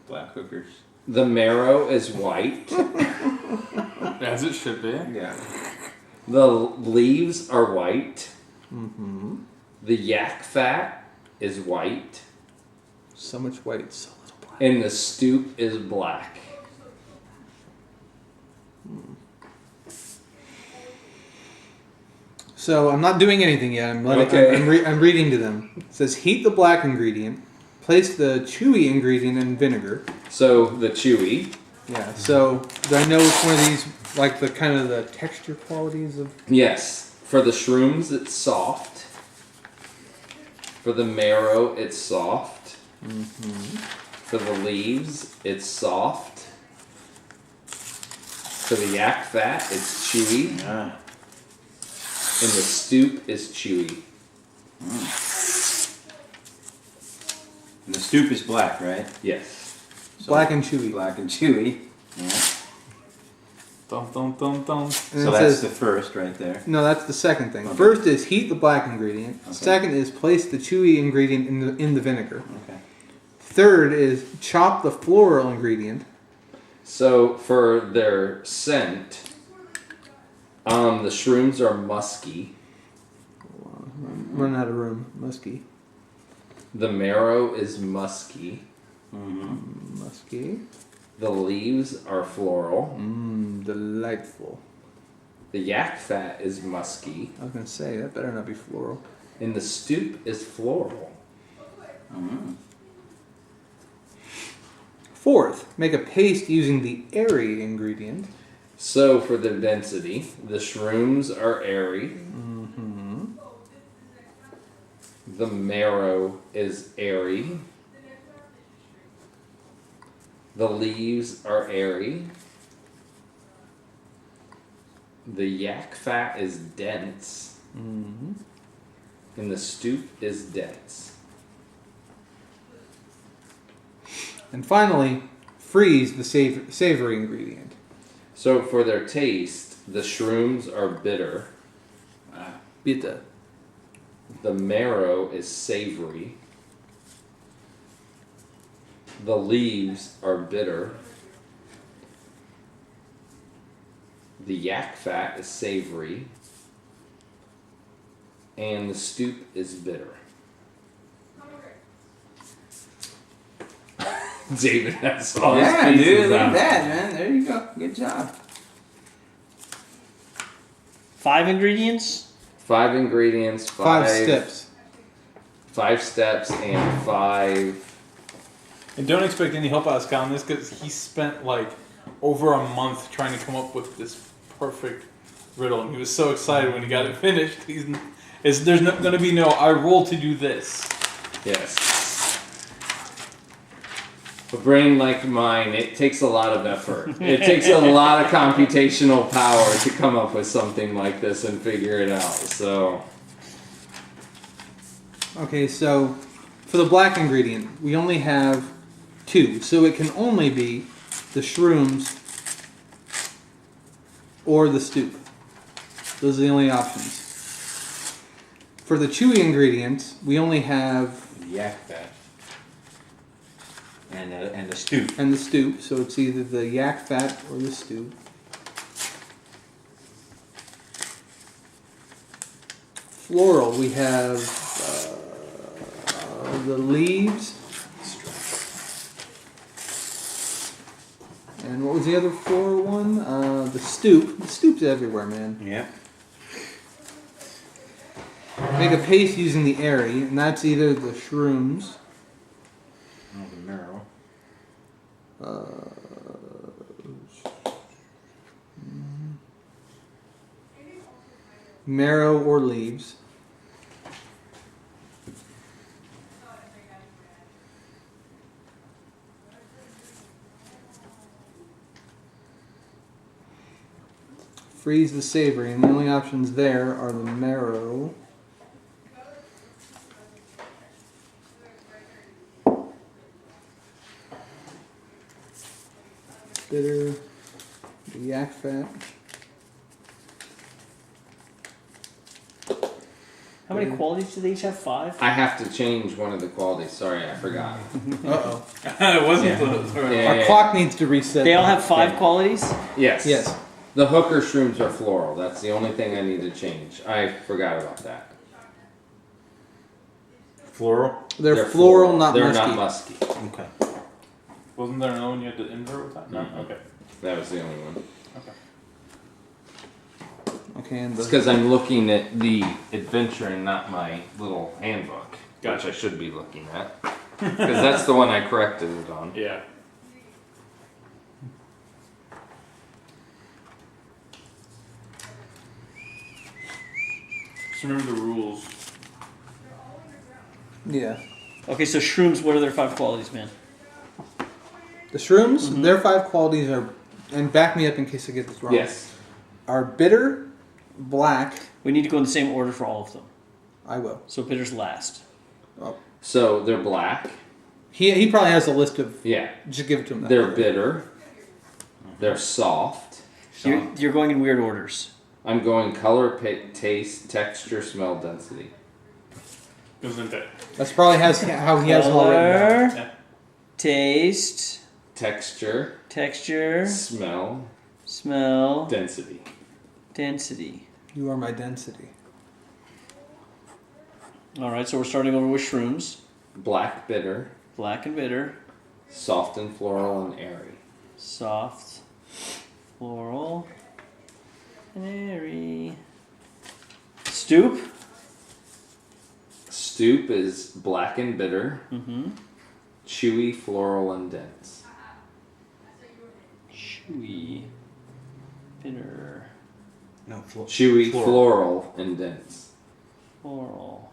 Black hookers. The marrow is white. as it should be. Yeah. The leaves are white. Mm-hmm. The yak fat is white. So much white, so little black. And the stoop is black. So I'm not doing anything yet. I'm letting. Okay. I'm reading to them. It says heat the black ingredient. Place the chewy ingredient in vinegar. So the chewy. Yeah. So do I know which one of these, like the kind of the texture qualities of? Yes. For the shrooms, it's soft. For the marrow, it's soft. Mm-hmm. For the leaves, it's soft. For the yak fat, it's chewy. Ah. And the stoop is chewy. And the stoop is black, right? Yes. So Black and chewy. Black and chewy. Yeah. Dum dum dum dum. And So it that's says, the first right there. no, that's the second thing. Okay. First is heat the black ingredient. Okay. Second is place the chewy ingredient in the vinegar. Okay. Third is chop the floral ingredient. So for their scent, the shrooms are musky. I'm running out of room. Musky. The marrow is musky. Mm-hmm. Musky. The leaves are floral. Delightful. The yak fat is musky. I was going to say, that better not be floral. And the stoop is floral. Mm-hmm. Fourth, make a paste using the airy ingredient. So for the density, the shrooms are airy. Mm-hmm. The marrow is airy. The leaves are airy. The yak fat is dense. Mm-hmm. And the stoop is dense. And finally, freeze the savory ingredient. So for their taste, the shrooms are bitter. Bitter. The marrow is savory. The leaves are bitter. The yak fat is savory. And the stoop is bitter. David has all his Yeah, pieces dude, look out. at that, man. There you go. Good job. 5 ingredients? 5 ingredients, 5 steps. 5 steps, and 5. And don't expect any help out of Scott on this because he spent like over a month trying to come up with this perfect riddle, and he was so excited when he got it finished. There's going to be no I roll to do this. Yes. A brain like mine, it takes a lot of effort. It takes a lot of computational power to come up with something like this and figure it out. So, Okay, so for the black ingredient, we only have 2. So it can only be the shrooms or the stoop. Those are the only options. For the chewy ingredients, we only have Yak fat. And the stoop. And the stoop, so it's either the yak fat or the stoop. Floral, we have the leaves. And what was the other floral one? The stoop. The stoop's everywhere, man. Yeah. Make a paste using the airy, and that's either the shrooms. Oh, the marrow. Marrow or leaves. Freeze the savory, and the only options there are the marrow. Bitter, the yak fat. How many qualities do they each have? 5? I have to change one of the qualities. Sorry, I forgot. Uh-oh. It wasn't Yeah. the Our clock needs to reset. They all have 5 qualities? Yes. Yes. The hooker shrooms are floral. That's the only thing I need to change. I forgot about that. Floral? They're floral, not They're musky. not musky. Okay. Wasn't there another one you had to invert with that? No? Mhm. Okay. That was the only one. Okay, and It's because I'm looking at the adventure and not my little handbook, Gotcha. which I should be looking at. Because that's the one I corrected it on. Yeah. Just remember the rules. yeah. Okay, so shrooms, what are their 5 qualities, man? The shrooms, their 5 qualities are, and back me up in case I get this wrong. Yes. Are bitter, black. We need to go in the same order for all of them. I will. So bitter's last. Oh. So they're black. He probably has a list of. Yeah. Just give it to him. That They're way. bitter. They're soft. You're going in weird orders. I'm going color, taste, texture, smell, density. Isn't it? That's probably how he has them all written down. Color, taste, Texture, texture, smell, smell, density. density. You are my density. Alright, so we're starting over with shrooms. Black, bitter, Black and bitter. soft and floral and airy. Soft, floral, and airy. Stoop. Stoop is black and bitter, Mm-hmm. chewy, floral, and dense. Chewy. Bitter. No, Chewy, floral, and dense. Floral.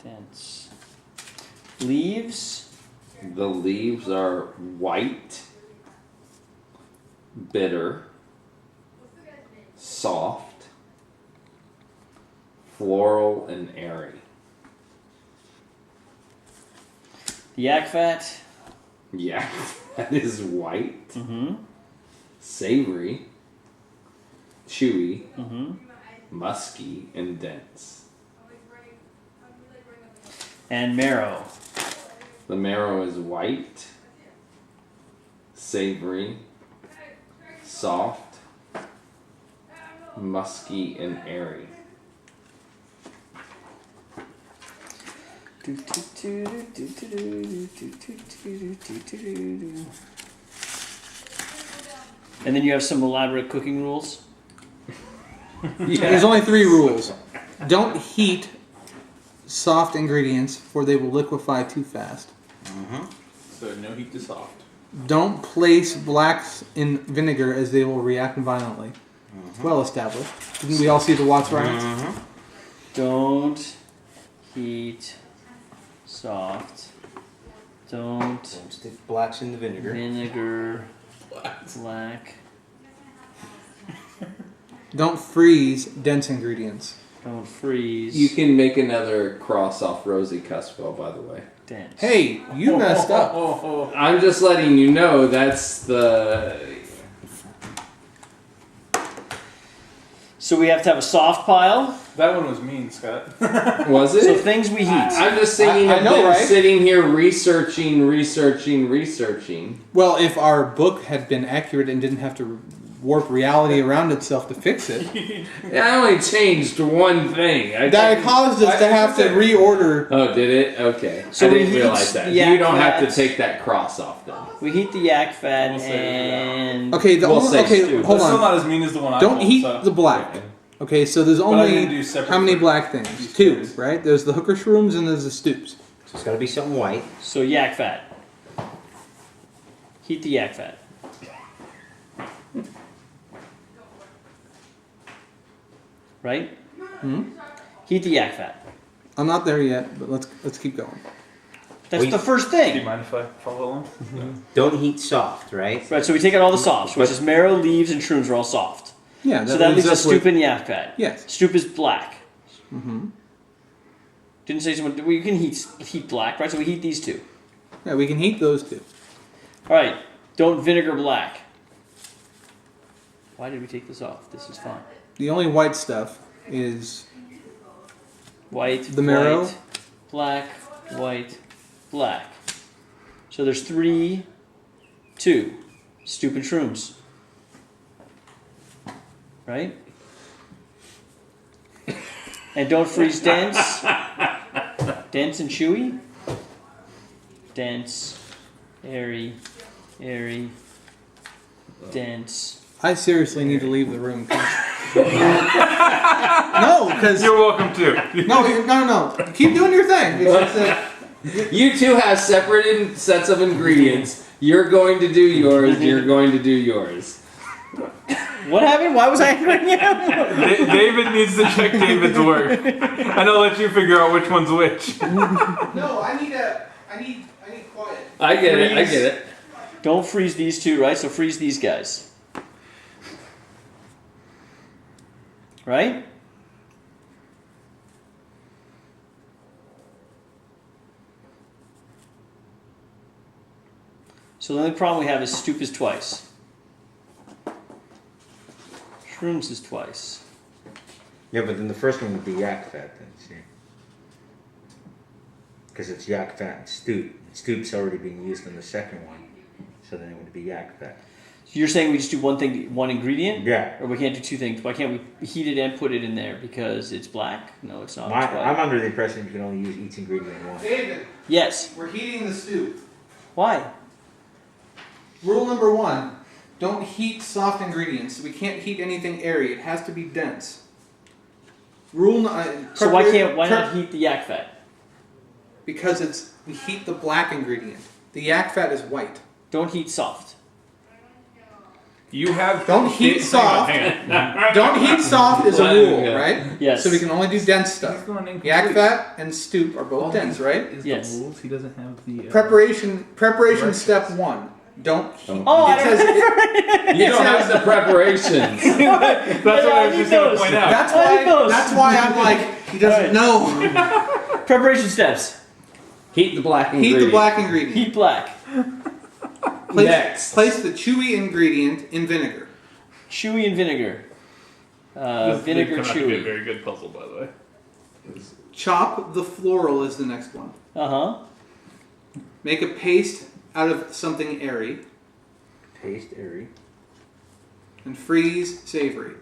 Dense. Leaves. The leaves are white, bitter, soft, floral, and airy. The yak fat. Yeah, that is white, Mm-hmm. savory, chewy, Mm-hmm. musky, and dense. And marrow. The marrow is white, savory, soft, musky, and airy. And then you have some elaborate cooking rules. There's only 3 rules. Don't heat soft ingredients, for they will liquefy too fast. So no heat to soft. Don't place blacks in vinegar, as they will react violently. Well established. Didn't we all see the Watts riots? Don't heat soft. Don't stick blacks in the vinegar. vinegar black. Don't freeze dense ingredients. Don't freeze. You can make another cross off Rosie Cosswell, by the way. dense. Hey, you messed up. I'm just letting you know that's the... So we have to have a soft pile, That one was mean, Scott. Was it? So things we heat. I'm just thinking I of know, them right? sitting here researching. Well, if our book had been accurate and didn't have to warp reality around itself to fix it, I only changed one thing. that caused us to have to reorder. Oh, did it? Okay. So I we didn't heat realize that. the You don't yak have to fats. take that cross off then. We heat the yak fat We'll say and Okay, We'll say okay, stew. hold That's still on. not as mean as the one I Don't pulled, heat so. the black. Okay, so there's I only didn't do separate how many for black things? these 2, things. right? There's the hooker shrooms and there's the stoops. So it's got to be something white. so yak fat. Heat the yak fat. Right? Heat the yak fat. I'm not there yet, but let's keep going. That's Wait. the first Do you thing. mind if I follow along? Don't heat soft, right? Right, so we take out all the softs, which is marrow, leaves, and shrooms are all soft. Yeah, So that leaves us us with- stoop and yak fat. Yes. Stoop is black. Didn't say someone. We can heat black, right? So we heat these two. Yeah, we can heat those 2. All right. Don't vinegar black. Why did we take this off? This is fine. The only white stuff is White. The marrow? White, black. White. Black. So there's 3, 2. Stoop and shrooms. Right? And don't freeze dense. Dense and chewy. Dense. Airy. Airy. Dense. I seriously need to leave the room. No, because You're welcome to. no. Keep doing your thing. You two have separate sets of ingredients. You're going to do yours. You're going to do yours. What happened? Why was I angry? David needs to check David's work, and I'll let you figure out which one's which. No, I need quiet. I get it. I get it. Don't freeze these two, right? So freeze these guys. Right? So the only problem we have is stoop is twice. Shrooms is twice. Yeah, but then the first one would be yak fat then, see? Because it's yak fat and stoop. Stoop's already being used in the second one. So then it would be yak fat. So you're saying we just do one thing, one ingredient? Yeah. Or we can't do 2 things? Why can't we heat it and put it in there? Because it's black? No, it's not. It's white. I'm under the impression you can only use each ingredient once. David, Yes. we're heating the stew. Why? Rule number 1: don't heat soft ingredients. We can't heat anything airy. It has to be dense. So why not heat the yak fat? Because we heat the black ingredient. The yak fat is white. Don't heat soft. You have Don't heat hang on, soft. hang on. Don't heat soft is a rule, Yeah. right? Yes. So we can only do dense He's stuff. going incomplete. Yak fat and stoop are both dense, right? Is Yes. the rules. He doesn't have the Preparation step 1. Don't heat. Oh, I because You don't have the preparations. That's what I was just going to point out. That's why I'm like, he doesn't Right. know. Preparation steps. Heat the black Heat ingredient. the black ingredient. Heat black. Next. Place the chewy ingredient in vinegar. Chewy and vinegar. This Vinegar did come out to be a chewy. very good puzzle, by the way. Chop the floral is the next one. Uh-huh. Make a paste out of something airy. Paste, airy, And freeze savory.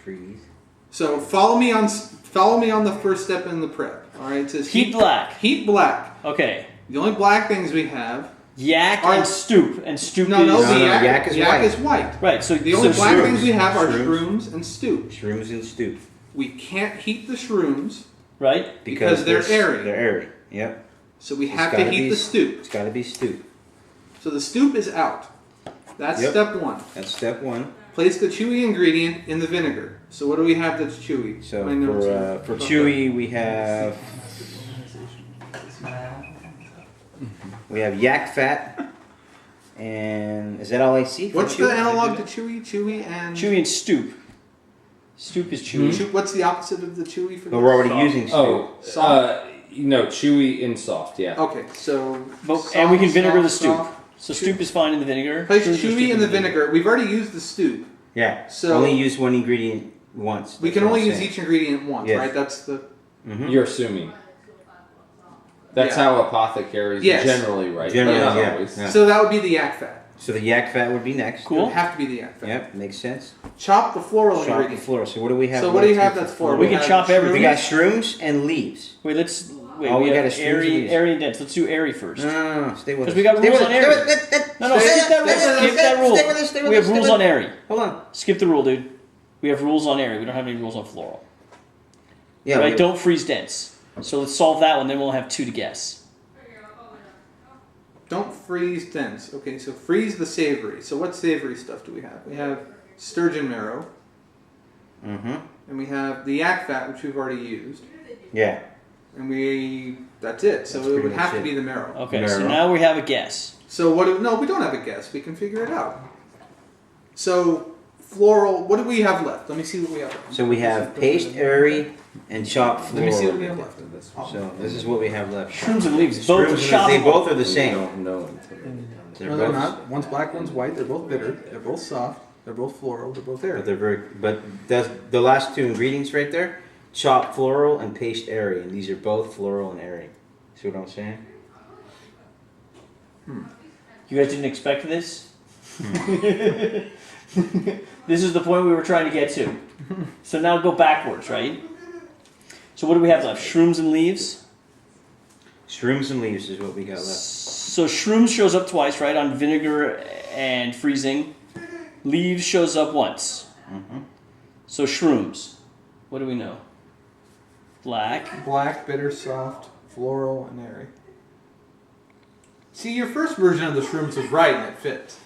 freeze. So follow me on the first step in the prep. All right, it says Heat black. Heat black. Okay. The only black things we have. Yak Are- and stoop. And stoop No, is... the yak is white. is white. Right, so... The only so black shrooms. things we have are Shrooms. shrooms and stoop. Shrooms and stoop. We can't heat the shrooms, Right? Because they're airy. They're airy, yep. so we It's have to gotta heat be- the stoop. It's got to be stoop. So the stoop is out. That's Yep. step 1. That's step 1. Place the chewy ingredient in the vinegar. So what do we have that's chewy? So My notes for are- chewy, we have yak fat, and is that all I see? for What's chewy? the analog to chewy? Chewy and Chewy and stoop. Stoop is chewy. What's the opposite of the chewy for But we're already Soft. using stoop. Oh, Soft. no, chewy and soft. Yeah. Okay, so And we can vinegar the soft, stoop. soft. So stoop is fine in the vinegar. Place Shrooms are chewy stoop in the vinegar. We've already used the stoop. Yeah. So- only use one ingredient once. We can only use each ingredient once, right? That's the... You're assuming. That's how apothecaries generally write. Generally, So that would be the yak fat. So the yak fat would be next. Cool. It would have to be the yak fat. Yep, makes sense. Chop the floral Chop ingredient. the floral. So what do we have? So what do you have that's floral? We can chop everything. We got shrooms and leaves. Wait, we got got airy and dense. Let's do airy first. No, stay with us. Because we got rules on airy. No, skip that rule. We have rules on airy. Hold on. Skip the rule, dude. We have rules on airy. We don't have any rules on floral. Yeah. Right? Don't freeze dense. So let's solve that one. Then we'll have 2 to guess. Don't freeze dense. Okay, so freeze the savory. So what savory stuff do we have? We have sturgeon marrow. And we have the yak fat, which we've already used. Yeah. And that's it. So it would have to be the marrow. Okay, so now we have a guess. So no, we don't have a guess. We can figure it out. So floral, what do we have left? Let me see what we have left. So we have paste airy and chopped floral. Let me see what we have left. So this is what we have left. Shrooms and leaves. Both are chopped. They both are the same. No, they're not. One's black, one's white. They're both bitter. They're both soft. They're both floral. They're both airy. But that's the last 2 ingredients right there. Chopped floral and paste airy, and these are both floral and airy. See what I'm saying? You guys didn't expect this? This is the point we were trying to get to. So now go backwards, right? So what do we have left? Shrooms and leaves? Shrooms and leaves is what we got left. So shrooms shows up twice, right? On vinegar and freezing. Leaves shows up once. So shrooms. What do we know? Black, bitter, soft, floral, and airy. See, your first version of the shrooms was right and it fits.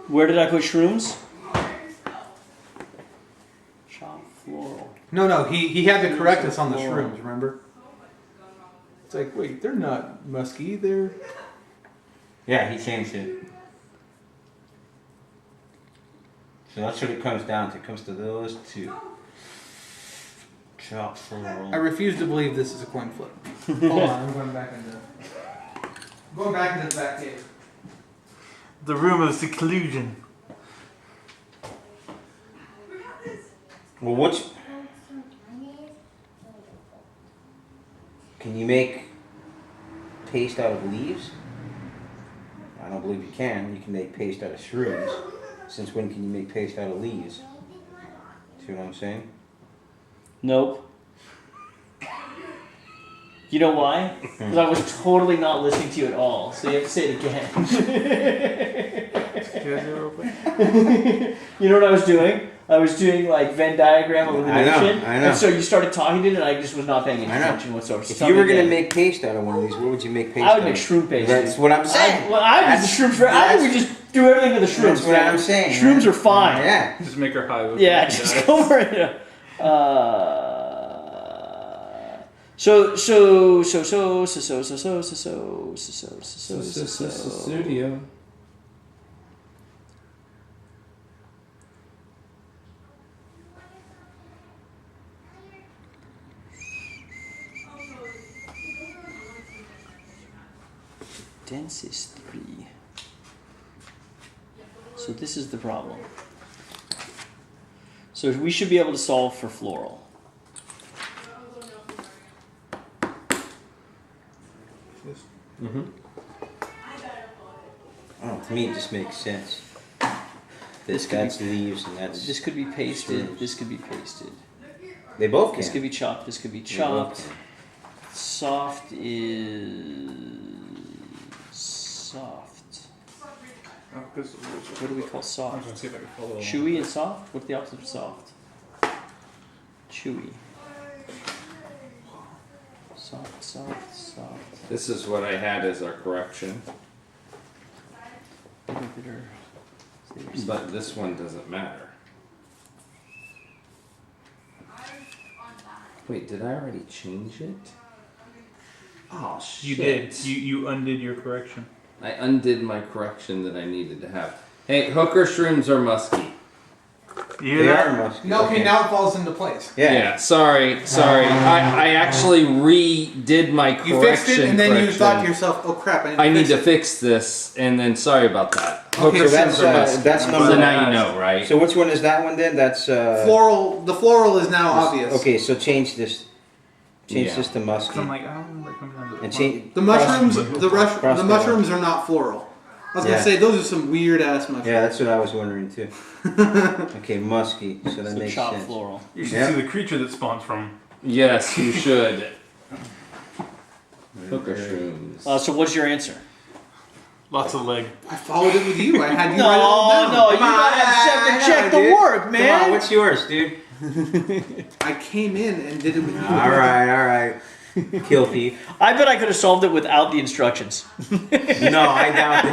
Where did I put shrooms? Chop floral. No, he had to correct us on the shrooms, remember? It's like, wait, they're not musky, they're... Yeah, he changed it. So that's what it comes down to. It comes to those 2. Chop floral. I refuse to believe this is a coin flip. Hold on, I'm going back into the back cave. The room of seclusion. Well, can you make paste out of leaves? I don't believe you can. You can make paste out of shrooms. Since when can you make paste out of leaves? See what I'm saying? Nope. You know why? Because I was totally not listening to you at all. So you have to say it again. You know what I was doing? I was doing like Venn diagram illumination. I know. And so you started talking to it and I just was not paying any attention whatsoever. So if you were going to make paste out of one of these, what would you make paste out of? I would make shroom paste. That's what I'm saying. I think the shrooms I think we just do everything to the shrooms. That's what I'm saying. Shrooms are fine. Yeah. Just make her high. Yeah, just go for it. Studio. Dense is 3. So this is the problem. So we should be able to solve for floral. Oh, to me, it just makes sense. That's leaves, and that's. This could be pasted. Shrooms. This could be pasted. They both can. This could be chopped. This could be chopped. Soft is soft. What do we call soft? Chewy and soft? What's the opposite of soft? Chewy. Soft, soft, soft. This is what I had as our correction. But this one doesn't matter. Wait, did I already change it? Oh, shit. You did. You undid your correction. I undid my correction that I needed to have. Hey, hooker shrooms are musky. You They hear are that? musky. No, okay, now it falls into place. Yeah. Sorry. I actually redid my correction. You fixed it, and then you correction. thought to yourself, "Oh crap, I need to it." fix this, and then sorry about that. Okay, So that's So number. now you know, right? So which one is that one then? That's Floral. The floral is now obvious. Okay, so change this. Change Yeah. this to musky. I'm like, I don't remember coming down to the And change The mushrooms. cross The mushrooms are not floral. I was Yeah. gonna say those are some weird ass mushrooms. Yeah, that's what I was wondering too. Okay, musky. So that So makes chopped sense. floral. You should Yeah. see the creature that spawns from. Yes, you should. Hooker shrooms. So what's your answer? Lots of leg. I followed it with you. I had you write it all down. No, you Come on, gotta have separate check the dude. work, Come man. on, what's yours, dude? I came in and did it with you. All right. Kill thief. I bet I could have solved it without the instructions. No, I doubt it.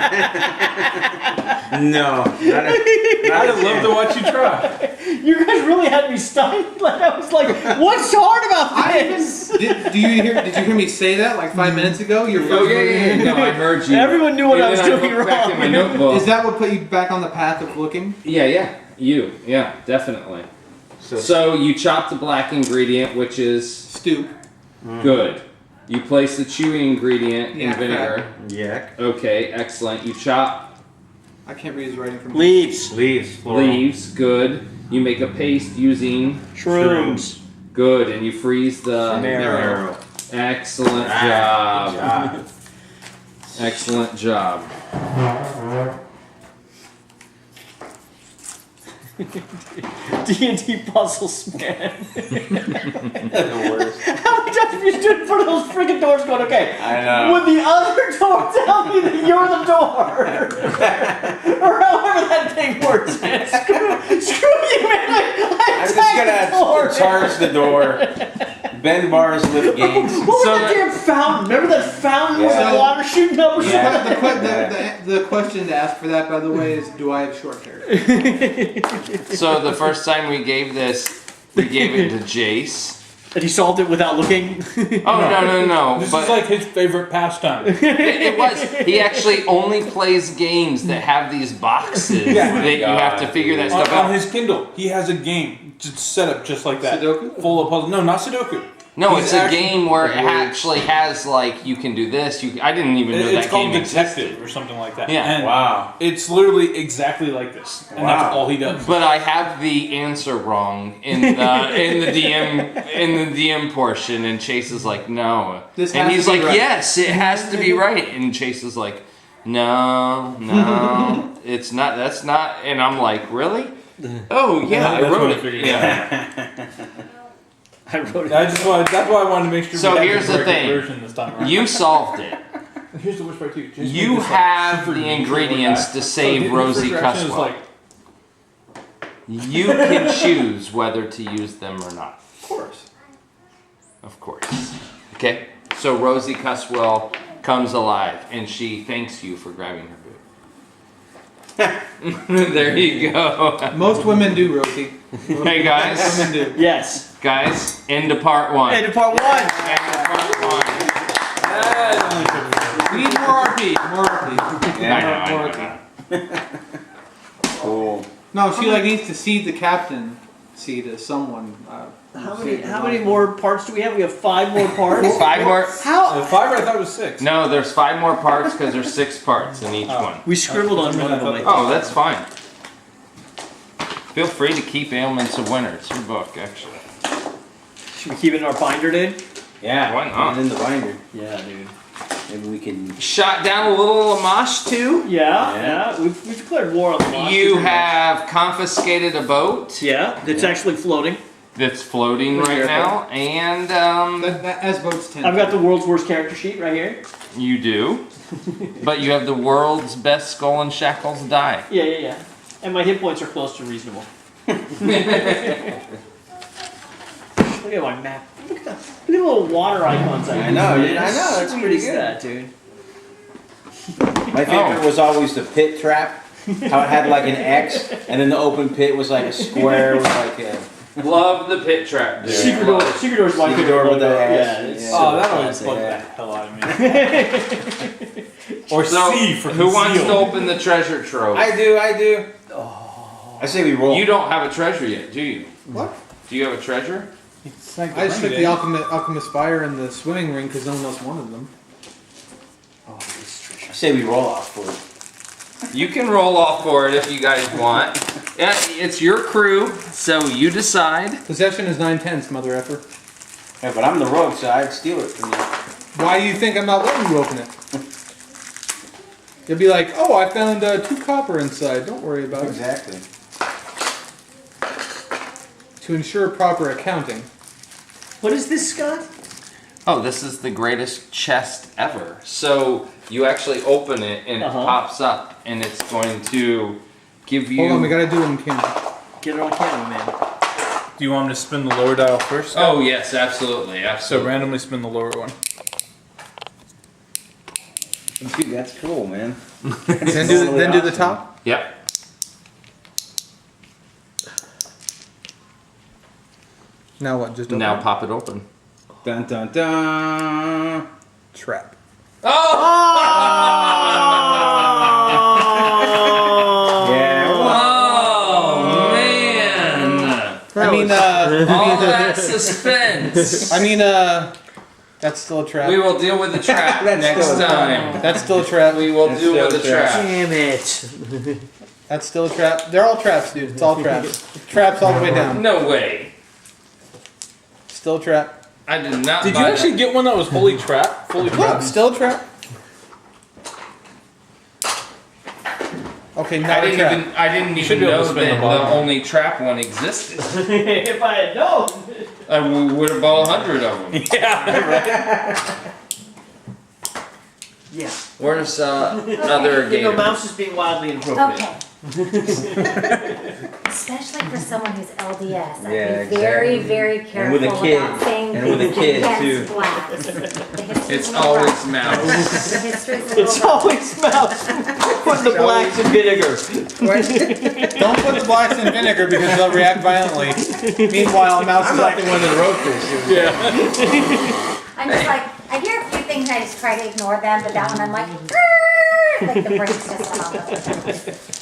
No, I'd love to watch you try. You guys really had me stunned. Like I was like, "What's hard about this?" Did you hear me say that like 5 minutes ago? Your first Oh yeah. No, I heard you. Everyone knew what And I was then doing looked back in my wrong. notebook. Is that what put you back on the path of looking? Yeah. Yeah, definitely. So you chop the black ingredient, which is Stoop. good. You place the chewy ingredient in Yeah, vinegar. Yak. Okay, excellent. You chop I can't read his writing from Leaves, Leaves. Floral. leaves, good. You make a paste using shrooms. good, and you freeze the Marrow. Excellent Ah, job. good job. Excellent job. D&D puzzles, man. The worst. How many times have you stood in front of those freaking doors going, okay, I know. would the other door tell me that you're the door? Or however that thing works, man. Screw you, man. I'm just gonna charge the door. Bend bars, lift gates. What was So that damn fountain? Remember that fountain with Yeah. the water shooting up or Yeah. something? the question to ask for that, by the way, is do I have short hair? So the first time we gave this, we gave it to Jace. And he solved it without looking? Oh no! This But is like his favorite pastime. it was. He actually only plays games that have these boxes that you have to figure that stuff On out. his Kindle, he has a game just set up just like that. Sudoku? Full of puzzles. No, not Sudoku. No, He's it's a actually- game where it actually has like you can do this. I didn't even know It's that called game Detective existed. or something like that. Yeah. And Wow. it's literally exactly like this, and Wow. that's all he does. But I have the answer wrong in the DM portion, and Chase is like, no, This and has he's to be like, right. yes, it has to be right, and Chase is like, no, it's not. That's not. And I'm like, really? Oh yeah, I That's wrote what I it. figured Yeah. I wrote it. That's why I wanted to make sure. So we had here's the correct thing. version this time around. You solved it. Here's the worst part too. Just You make this, like, have super the neutral ingredients like to that. save his Rosie first reaction is Cosswell. like, You can choose whether to use them or not. of course. Of course. Okay? So Rosie Cosswell comes alive and she thanks you for grabbing her boot. There you go. Most women do, Rosie. Hey guys. Women do. Yes. Guys, into part one. And part one. End of part one. We need more RP. More RP. I know. Cool. No, she like needs to cede the captaincy to someone. How many more parts do we have? We have 5 more parts. 5 more. How? 5 I thought it was 6. No, there's 5 more parts because there's 6 parts in each one. We scribbled on one of them. I think. Oh, that's fine. Feel free to keep Ailments of Winter. It's your book, actually. Should we keep it in our binder, dude? Yeah. Why not? Put it in the binder. Yeah, dude. Maybe we can. Shot down a little Lamashtoo. Yeah. We've declared war on the monster. You have confiscated a boat Yeah, that's actually floating. that's floating right now, and As boats tend. I've got the world's worst character sheet right here. you do, but you have the world's best Skull and Shackles die. Yeah. And my hit points are close to reasonable. Look at my map. Look at the little water icons I know, use, dude, man. I know, that's Sweet pretty is good. that, dude. My favorite was always the pit trap. How it had like an X, and then the open pit was like a square with like a. Love the pit trap, dude. Secret door. Secret door's my Secret favorite door with logo. the Yeah, ass. it's Yeah. Oh, that always classic. bugged the hell out of me. Or So, C for who wants to conceal. open the treasure trove? I do. I say we roll. You don't have a treasure yet, do you? What? Do you have a treasure? It's like I just took the alchemist fire and the swimming ring because no one else wanted them. Oh, this treasure. I say we roll off for it. You can roll off for it if you guys want. Yeah, it's your crew, so you decide. Possession is 9/10, mother effer. Yeah, but I'm the rogue, so I'd steal it from you. Why do you think I'm not letting you open it? You'll be like, oh, I found 2 copper inside. Don't worry about it. Exactly. To ensure proper accounting. What is this, Scott? Oh, this is the greatest chest ever. So you actually open it and it pops up, and it's going to give you. Hold on, we gotta do it on camera. Get it on camera, man. Do you want me to spin the lower dial first? Oh yes, absolutely, So absolutely. randomly spin the lower one. Dude, that's cool, man. Then do the top. Yep. Now what? Just open Now it? pop it open. Dun dun dun. Trap. Yeah. Oh man! I mean, All that suspense. I mean, that's still a trap. We will deal with the trap That's next still a trap. time. That's still a trap. We will That's deal still with the a trap. trap. Damn it. That's still a trap. They're all traps, dude. It's all traps. Traps all the way down. No way. Still a trap. I did not. Did you buy actually get one that was fully trapped? Fully Look, trapped? still a trap. Okay, now a trap. I didn't should even be able know to that spin the the bottom. only trap one existed. If I had known. I would have bought 100 of them. Yeah. Where's other You know, gator? Mouse is being wildly inappropriate. Okay. Especially for someone who's LDS, I'd Yeah, be very, exactly. very And careful with a kid. about saying And with a things kid, against too. blacks. The history's It's a little always rough. mouse. The history's a little It's rough. always Mouse. Put the blacks in vinegar. Don't put the blacks in vinegar because they'll react violently. Meanwhile, Mouse is like the one that wrote this. I'm just like, I hear a few things, I just try to ignore them, but that one I'm like, "Grrr," like the brakes just went off.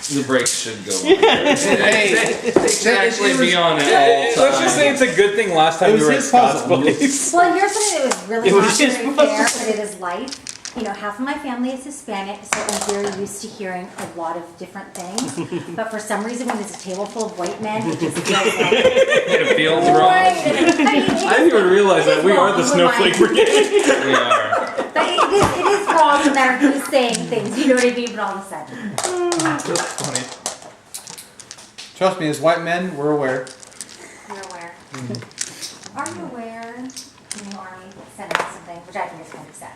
The brakes should go. Hey, They should actually be on it all Let's just time. say it's a good thing last time It we was were at his Scott's puzzle. place. Well, here's something that was really It was not just very fair, but it is life. You know, half of my family is Hispanic, so I'm very used to hearing a lot of different things. But for some reason, when there's a table full of white men, it just feels like, It feels wait wrong. a minute. I didn't even realize that we are the Snowflake Brigade. We are. But it is wrong no matter who's saying things, you know what I mean? But all of a sudden. That's funny. Trust me, as white men, we're aware. You're aware. Are you aware? The Army sent us something, which I think is kind of sad.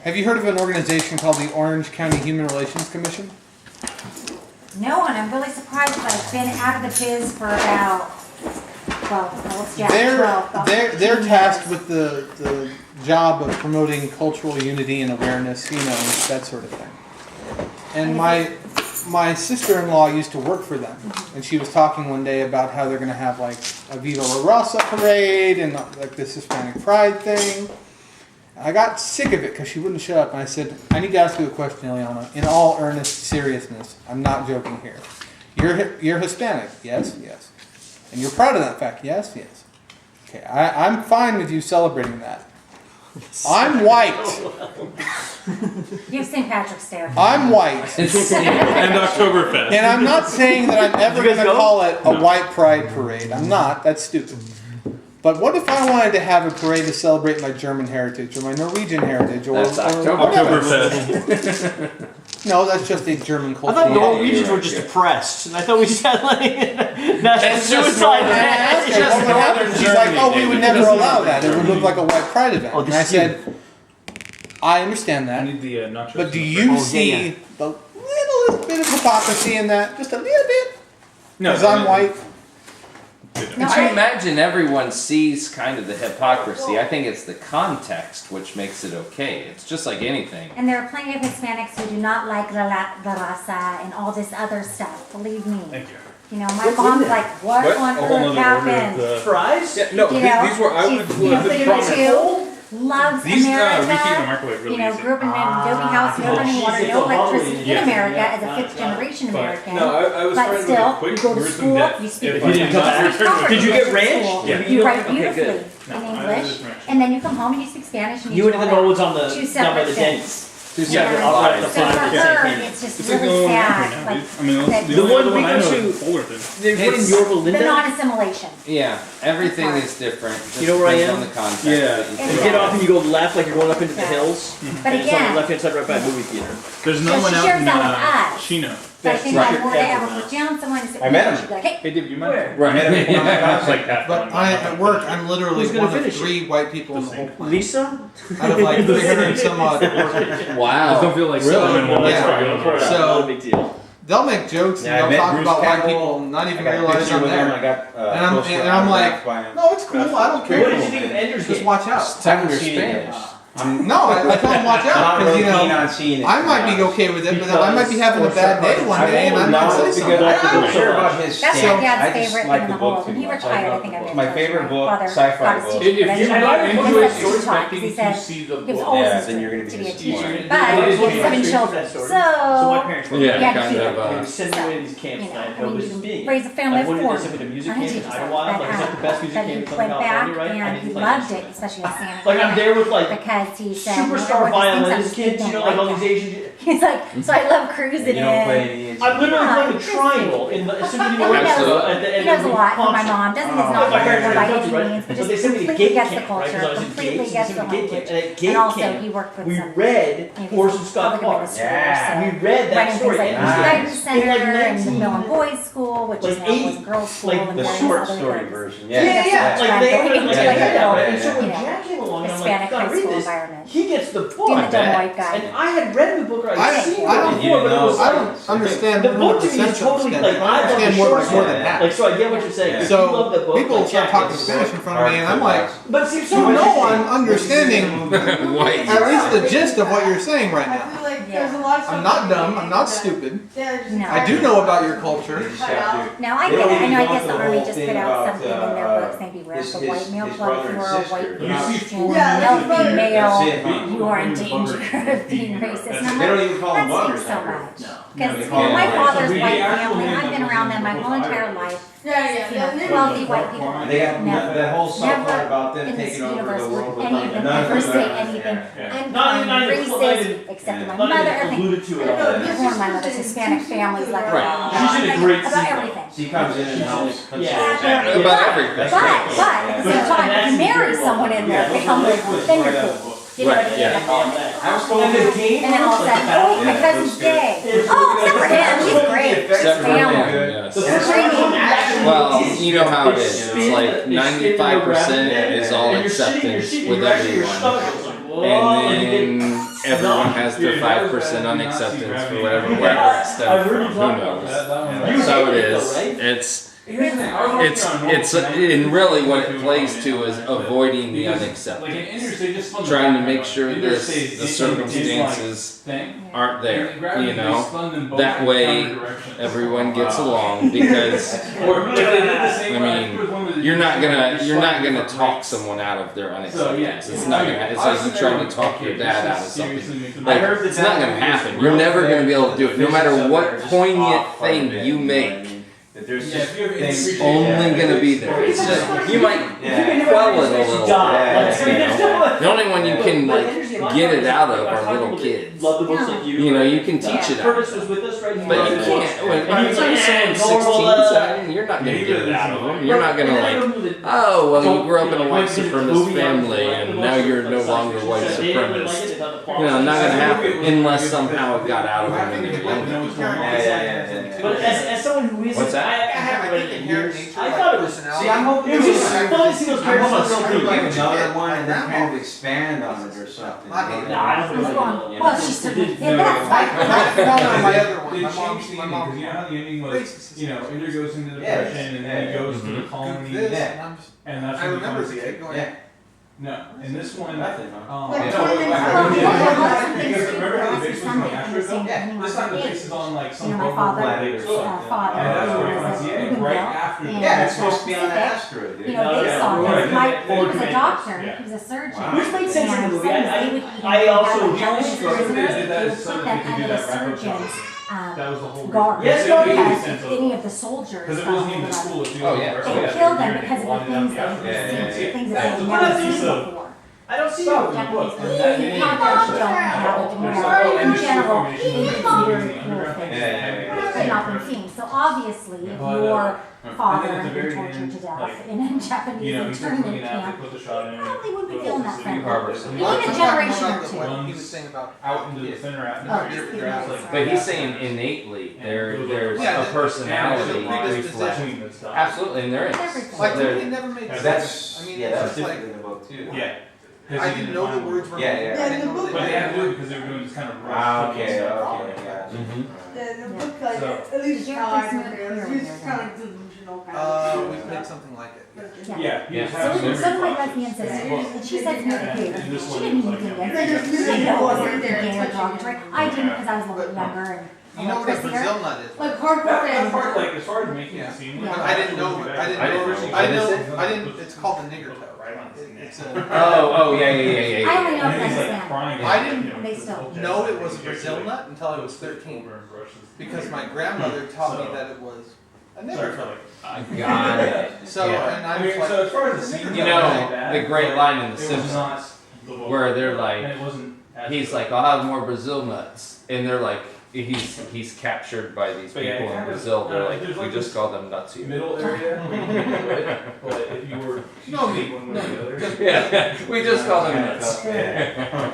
Have you heard of an organization called the Orange County Human Relations Commission? No, and I'm really surprised that I've been out of the biz for about 12, well, it's Jack, 12, about They're 15 tasked years. with the job of promoting cultural unity and awareness, you know, that sort of thing. And my sister-in-law used to work for them, and she was talking one day about how they're going to have like a Viva La Raza parade and like this Hispanic Pride thing. I got sick of it because she wouldn't shut up, and I said, I need to ask you a question, Eliana, in all earnest seriousness. I'm not joking here. You're Hispanic, yes, yes. And you're proud of that fact, yes, yes. Okay, I'm fine with you celebrating that. I'm white. You have St. Patrick's Day. I'm white. And Oktoberfest. And I'm not saying that I'm ever You guys going to go? call it a white pride parade. I'm not. That's stupid. But what if I wanted to have a parade to celebrate my German heritage or my Norwegian heritage or That's whatever? Oktoberfest. No, that's just a German I culture. thought Norwegians were just depressed, and I thought we just had like national It's just suicide Northern- rate. it's just What would happen? Northern She's like, Germany, oh, we David. would It never doesn't allow look that. It would look like a white pride event. Oh, And I this is said, I understand I that. need the nachos. But do you see the little bit of hypocrisy in that? Just a little bit? No, Because I'm white. No, I imagine everyone sees kind of the hypocrisy. I think it's the context which makes it okay. It's just like anything. And there are plenty of Hispanics who do not like la raza and all this other stuff. Believe me. Thank you. You know, my mom's like, what on A whole earth nother order of happened? the... Fries? Yeah, no, You know, these were, I would she's put the put it in prominent. two. loves These America. reheat in the microwave really You know, easy. grew up in an adobe house, no running water, no electricity in America as a fifth generation American. No, I was But trying to still, look quick. you go to Where's school, some depth? you speak If the you didn't come back, language. Did you get ranch? Yeah. Yeah. You write Okay, beautifully good. in English, and then you come home and you speak Spanish and You went to the know Norwoods on the two down by separate the things. Denny's. So Yeah, for I'll write the her, it's just It's like the really only one sad. right now, Like, dude. I mean, that- the The only one other we one I go know to- is Fullerton. They put in It's- Yorba the Linda. non-assimilation. Yeah, everything is different. Just You know where I depends am? on the context. Yeah. that you You take. get off and you go left like you're going up into the Yeah. hills. But And it's on the again, left hand side right by a movie theater. There's no So one she out shares in that with us. Chino. so I think Right. if I were to ever put down someone and sit I met down, him. she'd be like, hey, Hey, Dave, you might. Where? Right. It's like half But done. at work, I'm literally Who's gonna one of finish it? 3 white people in the whole planet. Lisa? Out of like 300 and some odd workers. Wow. Just don't feel like Really? selling one. Yeah. Let's So- Not a big deal. They'll make jokes Yeah, I and met they'll talk Bruce about white Campbell. people and not even I got a realize picture I'm with him. I there. got And I'm like, no, it's cool. I don't care. What did you think of Ender's Just Game? watch out. Tell them you're seen it yet. Spanish. No, I told them watch I'm out not because really you keen know on seeing it. I might be okay with it, but then I might be having a bad day one day and I might say something. I don't care about his that's stance. my dad's I just favorite like thing in the the whole book world. too When he much. retired, I think I It's mentioned my this, favorite my book, father sci-fi got us book. teaching If you convention. enjoy He was stories, taught, I think he you said see the it was book. always Yeah, his then you're dream gonna to be be a a teacher. teacher. But he had 7 children. So So my parents were Yeah, Yeah, kind cute. of. They would send me away to these camps You know, and I'd I go mean, with you being. raise a family Like of one four. day they sent me to music I camp teach in yourself, Idlewild. Like it's like the best music but camp he in Southern went back California, right? I and did he like loved this. it, especially in Santa Like I'm there with like because he said superstar violinists, kids, you know, like all these Asian. He's like, so I love cruising You don't play in. any I'm literally Yeah, playing a triangle in the, as soon as you know And he knows, Absolutely. at the he end knows of a the lot from my concert. mom. Doesn't Oh. he's not My very parents good were by country, any right? means, but So just they sent me to completely gate gets the camp, right? culture, Because I was at completely Gates, gets they the sent me to gate camp. language. And at gate And also, camp, he worked with we some read maybe Horse some and Scott public Clark. schools, Yeah. so We read that running story. things like Nice. the Guidance In Center like and the 19 Mill and Boys School, which like is now Boys 80, and Girls School, like and The various short other story things. version. Yeah, yeah, yeah. Like they Going were into like, like a little, and so when you know, Jack came along, I'm Hispanic like, God, high read school this. environment. He gets the book. Being the dumb white guy. And I had read the book or I'd I seen don't- it before, but it was I like, don't understand the book to me is 100% totally Spanish. like, I I love the understand short more story. than that. Like, so I get what you're saying. Yeah. If you love the So book, people like start Jack, talking it's Spanish in front of me, and I'm like, But see, so no what one understanding White. at least the gist of what you're saying right I now. feel like Yeah. there's a lot of I'm stuff not that dumb. you I'm not that- stupid. Yeah, there's No. I do know about your culture. cut out. Now I They get don't it. I even know I go guess into the the Army whole just thing put out about, something in their books, maybe where his- the white male his club, if brother you and are a sister. white You Christian, see- Yeah, healthy that's male, it. you are in danger of being racist. And I'm They don't like, even call them that buggers. stinks so much. No. Because they call my them father's buggers. white We actually family, have I've been them around in them my the whole entire Irish. life. Yeah, You yeah. know, wealthy white people. They got Never, that whole subplot never about them in this taking over universe the world would with any of them none ever of say that. anything Yeah. Not unkind, even- racist, except for my mother, everything. alluded to it all. Every one of my mother's Hispanic families like Right. She's in a great about scene. everything. She comes in and helps. Yeah. About everything. But at the same time, if you marry someone in there, they come with, then you're cool. You know what I mean? Yeah. Like, oh, I was told And the game and then all of a sudden, oh, my cousin's gay. Oh, except for him, he's great. Except for him, Family. yes. Screaming. Well, you know how it is. It's like 95% is all acceptance with everyone. And then everyone has their 5% unacceptance for whatever it stemmed from. Who knows? So it is. It's and really what it plays to is avoiding the unacceptance. Trying to make sure the circumstances aren't there, you know. That way everyone gets along because I mean you're not gonna talk someone out of their unacceptance. It's not gonna. It's like you trying to talk your dad out of something. Like it's not gonna happen. You're never gonna be able to do it, no matter what poignant thing you make. There's It's only gonna be there. It's just you might quell it a little bit. You know? The only one you can like get it out of are little kids. Love the books like you. You know, you can teach it out. Curtis was with us, right? But you can't. When you're saying 16, you're not gonna get it out of them. You're not gonna like, oh well, you grew up in a white supremacist family and now you're no longer white supremacist. You know, not gonna happen unless somehow it got out of them when they were younger. But as someone who isn't, What's that? I haven't read it in years. I thought it was. See, I'm hoping It was just fun to see those I'm characters on hoping screen. they'll give another one and then kind of expand on it or something. Nah, I don't think so. Well, she's so good. Yeah, that's No, my other one. They My changed mom's, the my ending mom. because you know how the ending was, you know, Ender goes into depression and then he goes to the colony, This, and I'm just, and that's I when he remember becomes the egg going. Yeah. No, in this one, Nothing, huh? Like, yeah. tournaments No, are- because remember how the Last base was Sunday, on I the was saying, Astro? depending This on time the the base age, is on like you some know, my global father, planet or something. father And that's where it was comes a in, Bougainville, right after the and Yeah, it's supposed to be on Pacific. the asteroid, dude. You know, they Yeah, saw right. him. He was a Tomatoes. doctor. Yeah. He was a surgeon. Wow. Which made sense in the And movie. some they would I also have a hellish so they prisoners. did that They would so put that them they could do under the that rapid surgeon's That was the whole guard. Yes, reason. no, Because Sense if of- any of the soldiers Because it found wasn't even him, school. If you Oh, were yeah. in they Russia, killed them you're because of the wanted things out that the he afternoon. was seeing, things That's that they what had I never see. seen before. I don't see Stop that. the book. Japanese And that people didn't don't even have Oh, it, there's whatever. In industry general, formation. they did some very cool things that had not been seen. So obviously, if your father And then at the had been very tortured end, to death like, in a Japanese You know, he's internment looking at camp, they put the shot in. probably wouldn't be feeling that friendly. Harbor. And even a generation or two. What he was saying about out into the thinner Oh, atmosphere. just It's kidding. But he's saying innately there's Yeah, a the- personality yeah, the reflex. predisposition. Absolutely, and there is. Everything. Like, There- it never made That's- sense. I mean, Yeah, it's that's just like, different in the book too. Yeah. I didn't know the words were. Yeah, yeah. I didn't know But they had to they do it because they were doing this kind of rush. Ah, cooking okay, stuff. okay, gotcha. Mhm. The book, like, So- at least Did you how I ever remember it, listen it was to just it? kind of delusional kind we of played something like it. Yeah. Yeah, you Yeah. just have So, memory some of my boxes. lesbian sisters, Yeah. and she said to me, And okay, this she one didn't was even like, think yeah, it. They just She knew didn't that know it it was was there gay or touching derogatory. you. I didn't because I was a little bit younger and You know what a Brazil nut is? like right? hardcore That fans. part, like, as far as making Yeah. it seem Yeah. like I didn't know. I didn't I know. didn't know. I What is know. I didn't. It's called the nigger toe. Right on the It's neck. a. Oh, yeah, yeah, yeah, yeah. I only know And then he's like Pakistan. crying. I didn't you know, they this still whole know jazz it was a thing. Brazil Like, nut until I was 13 over and brushes. because my grandmother taught me So- that it was a Sorry nigger for toe. like. I got it. So Yeah. and I I mean, was like, so as far as the scene You goes, know, like that, the great line in The it was Simpsons, not the book. where they're like, And it wasn't as he's good. like, I'll have more Brazil nuts, and they're like, he's captured by these But yeah, people it in kind of- Brazil. They're like, there's we like just this call them nuts here. middle area where you can do it, but if you were No, choosing one way or the other. Yeah, we just call them nuts. Yeah.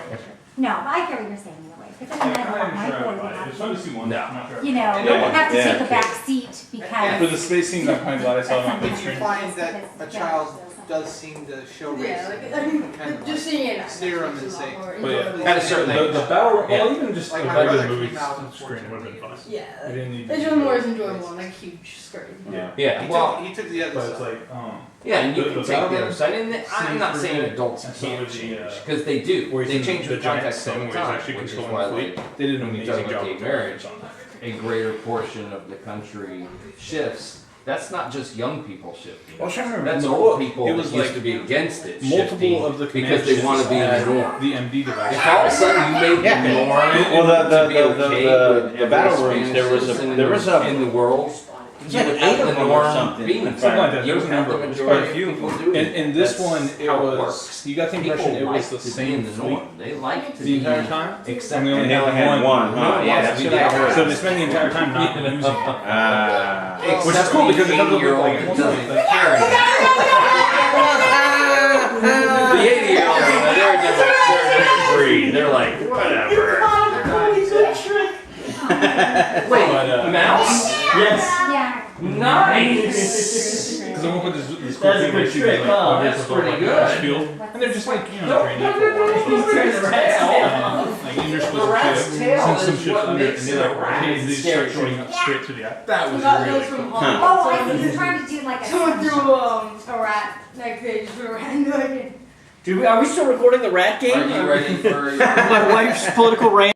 No, but I get what you're saying in a way. But then Yeah, I I'm have my sure I boy would buy it. It's fun to see one. No. I'm not sure. you know, Yeah. have to Yeah. take a back seat For because the space scenes, I'm kind of glad I saw it on big if you screen. find that a child does seem to show Yeah, race, like, I mean, kind of just seeing it. steer 'em and say, But yeah, At a certain age. the battle, Yeah. well, even just Like the my regular brother movie came out in screen would have been fun. Yeah, We didn't need it's to just do more it. enjoyable on like huge screen. Yeah. Yeah, well, he took the other But it's side. like, yeah, and you The- can the take the battle other side. And I'm not scenes saying were adults good, and so can't was the, change, because they do. where he's They in change the the giant context thing all where the he's time, actually which is controlling why, the fleet. like, They did an when you talk amazing about job gay of marriage, on that. a greater portion of the country shifts. That's not just young people shifting. Well, I was trying to remember, That's in the old book, people it that was used like to be against it. multiple shifting of the because they want to be in the norm. the MD device. If all of a sudden you made the norm Well, to be okay with the every battle rooms, Spanish citizen there in the world, It's you like would 8 have of the them or norm something. being Something like that. you There was would a have the number. There's majority quite a few. of people doing it. In this That's one, it how was. works. You got the People impression it like was the to be same in the fleet norm. They like to the be entire time. except And they only And they only had had one, huh? Yeah, so, we they, did. so they spend the entire time not using it. Ah. Which is cool because it comes up with year-old like doesn't care anymore. The 80-year-olds, they're just free. They're like, whatever. Wait, mouse? Yes. yeah. Nice. because they won't put this cool That's a thing where good you trick, can, like, huh? over That's the top, pretty like, good. this field, and they're just like Nope, training no, for no, no, water. no, no, the rat's tail. Like interspersed The rat's shit, tail send some is shit what under, and makes they it a like rat. they It's start scary. shooting up straight to the eye. That was Got really those from cool. home. Oh, I think he's trying to do like a. Someone threw a rat. Like they just threw a rat into it. Are we still recording the rat game? Are you ready for My wife's political rant.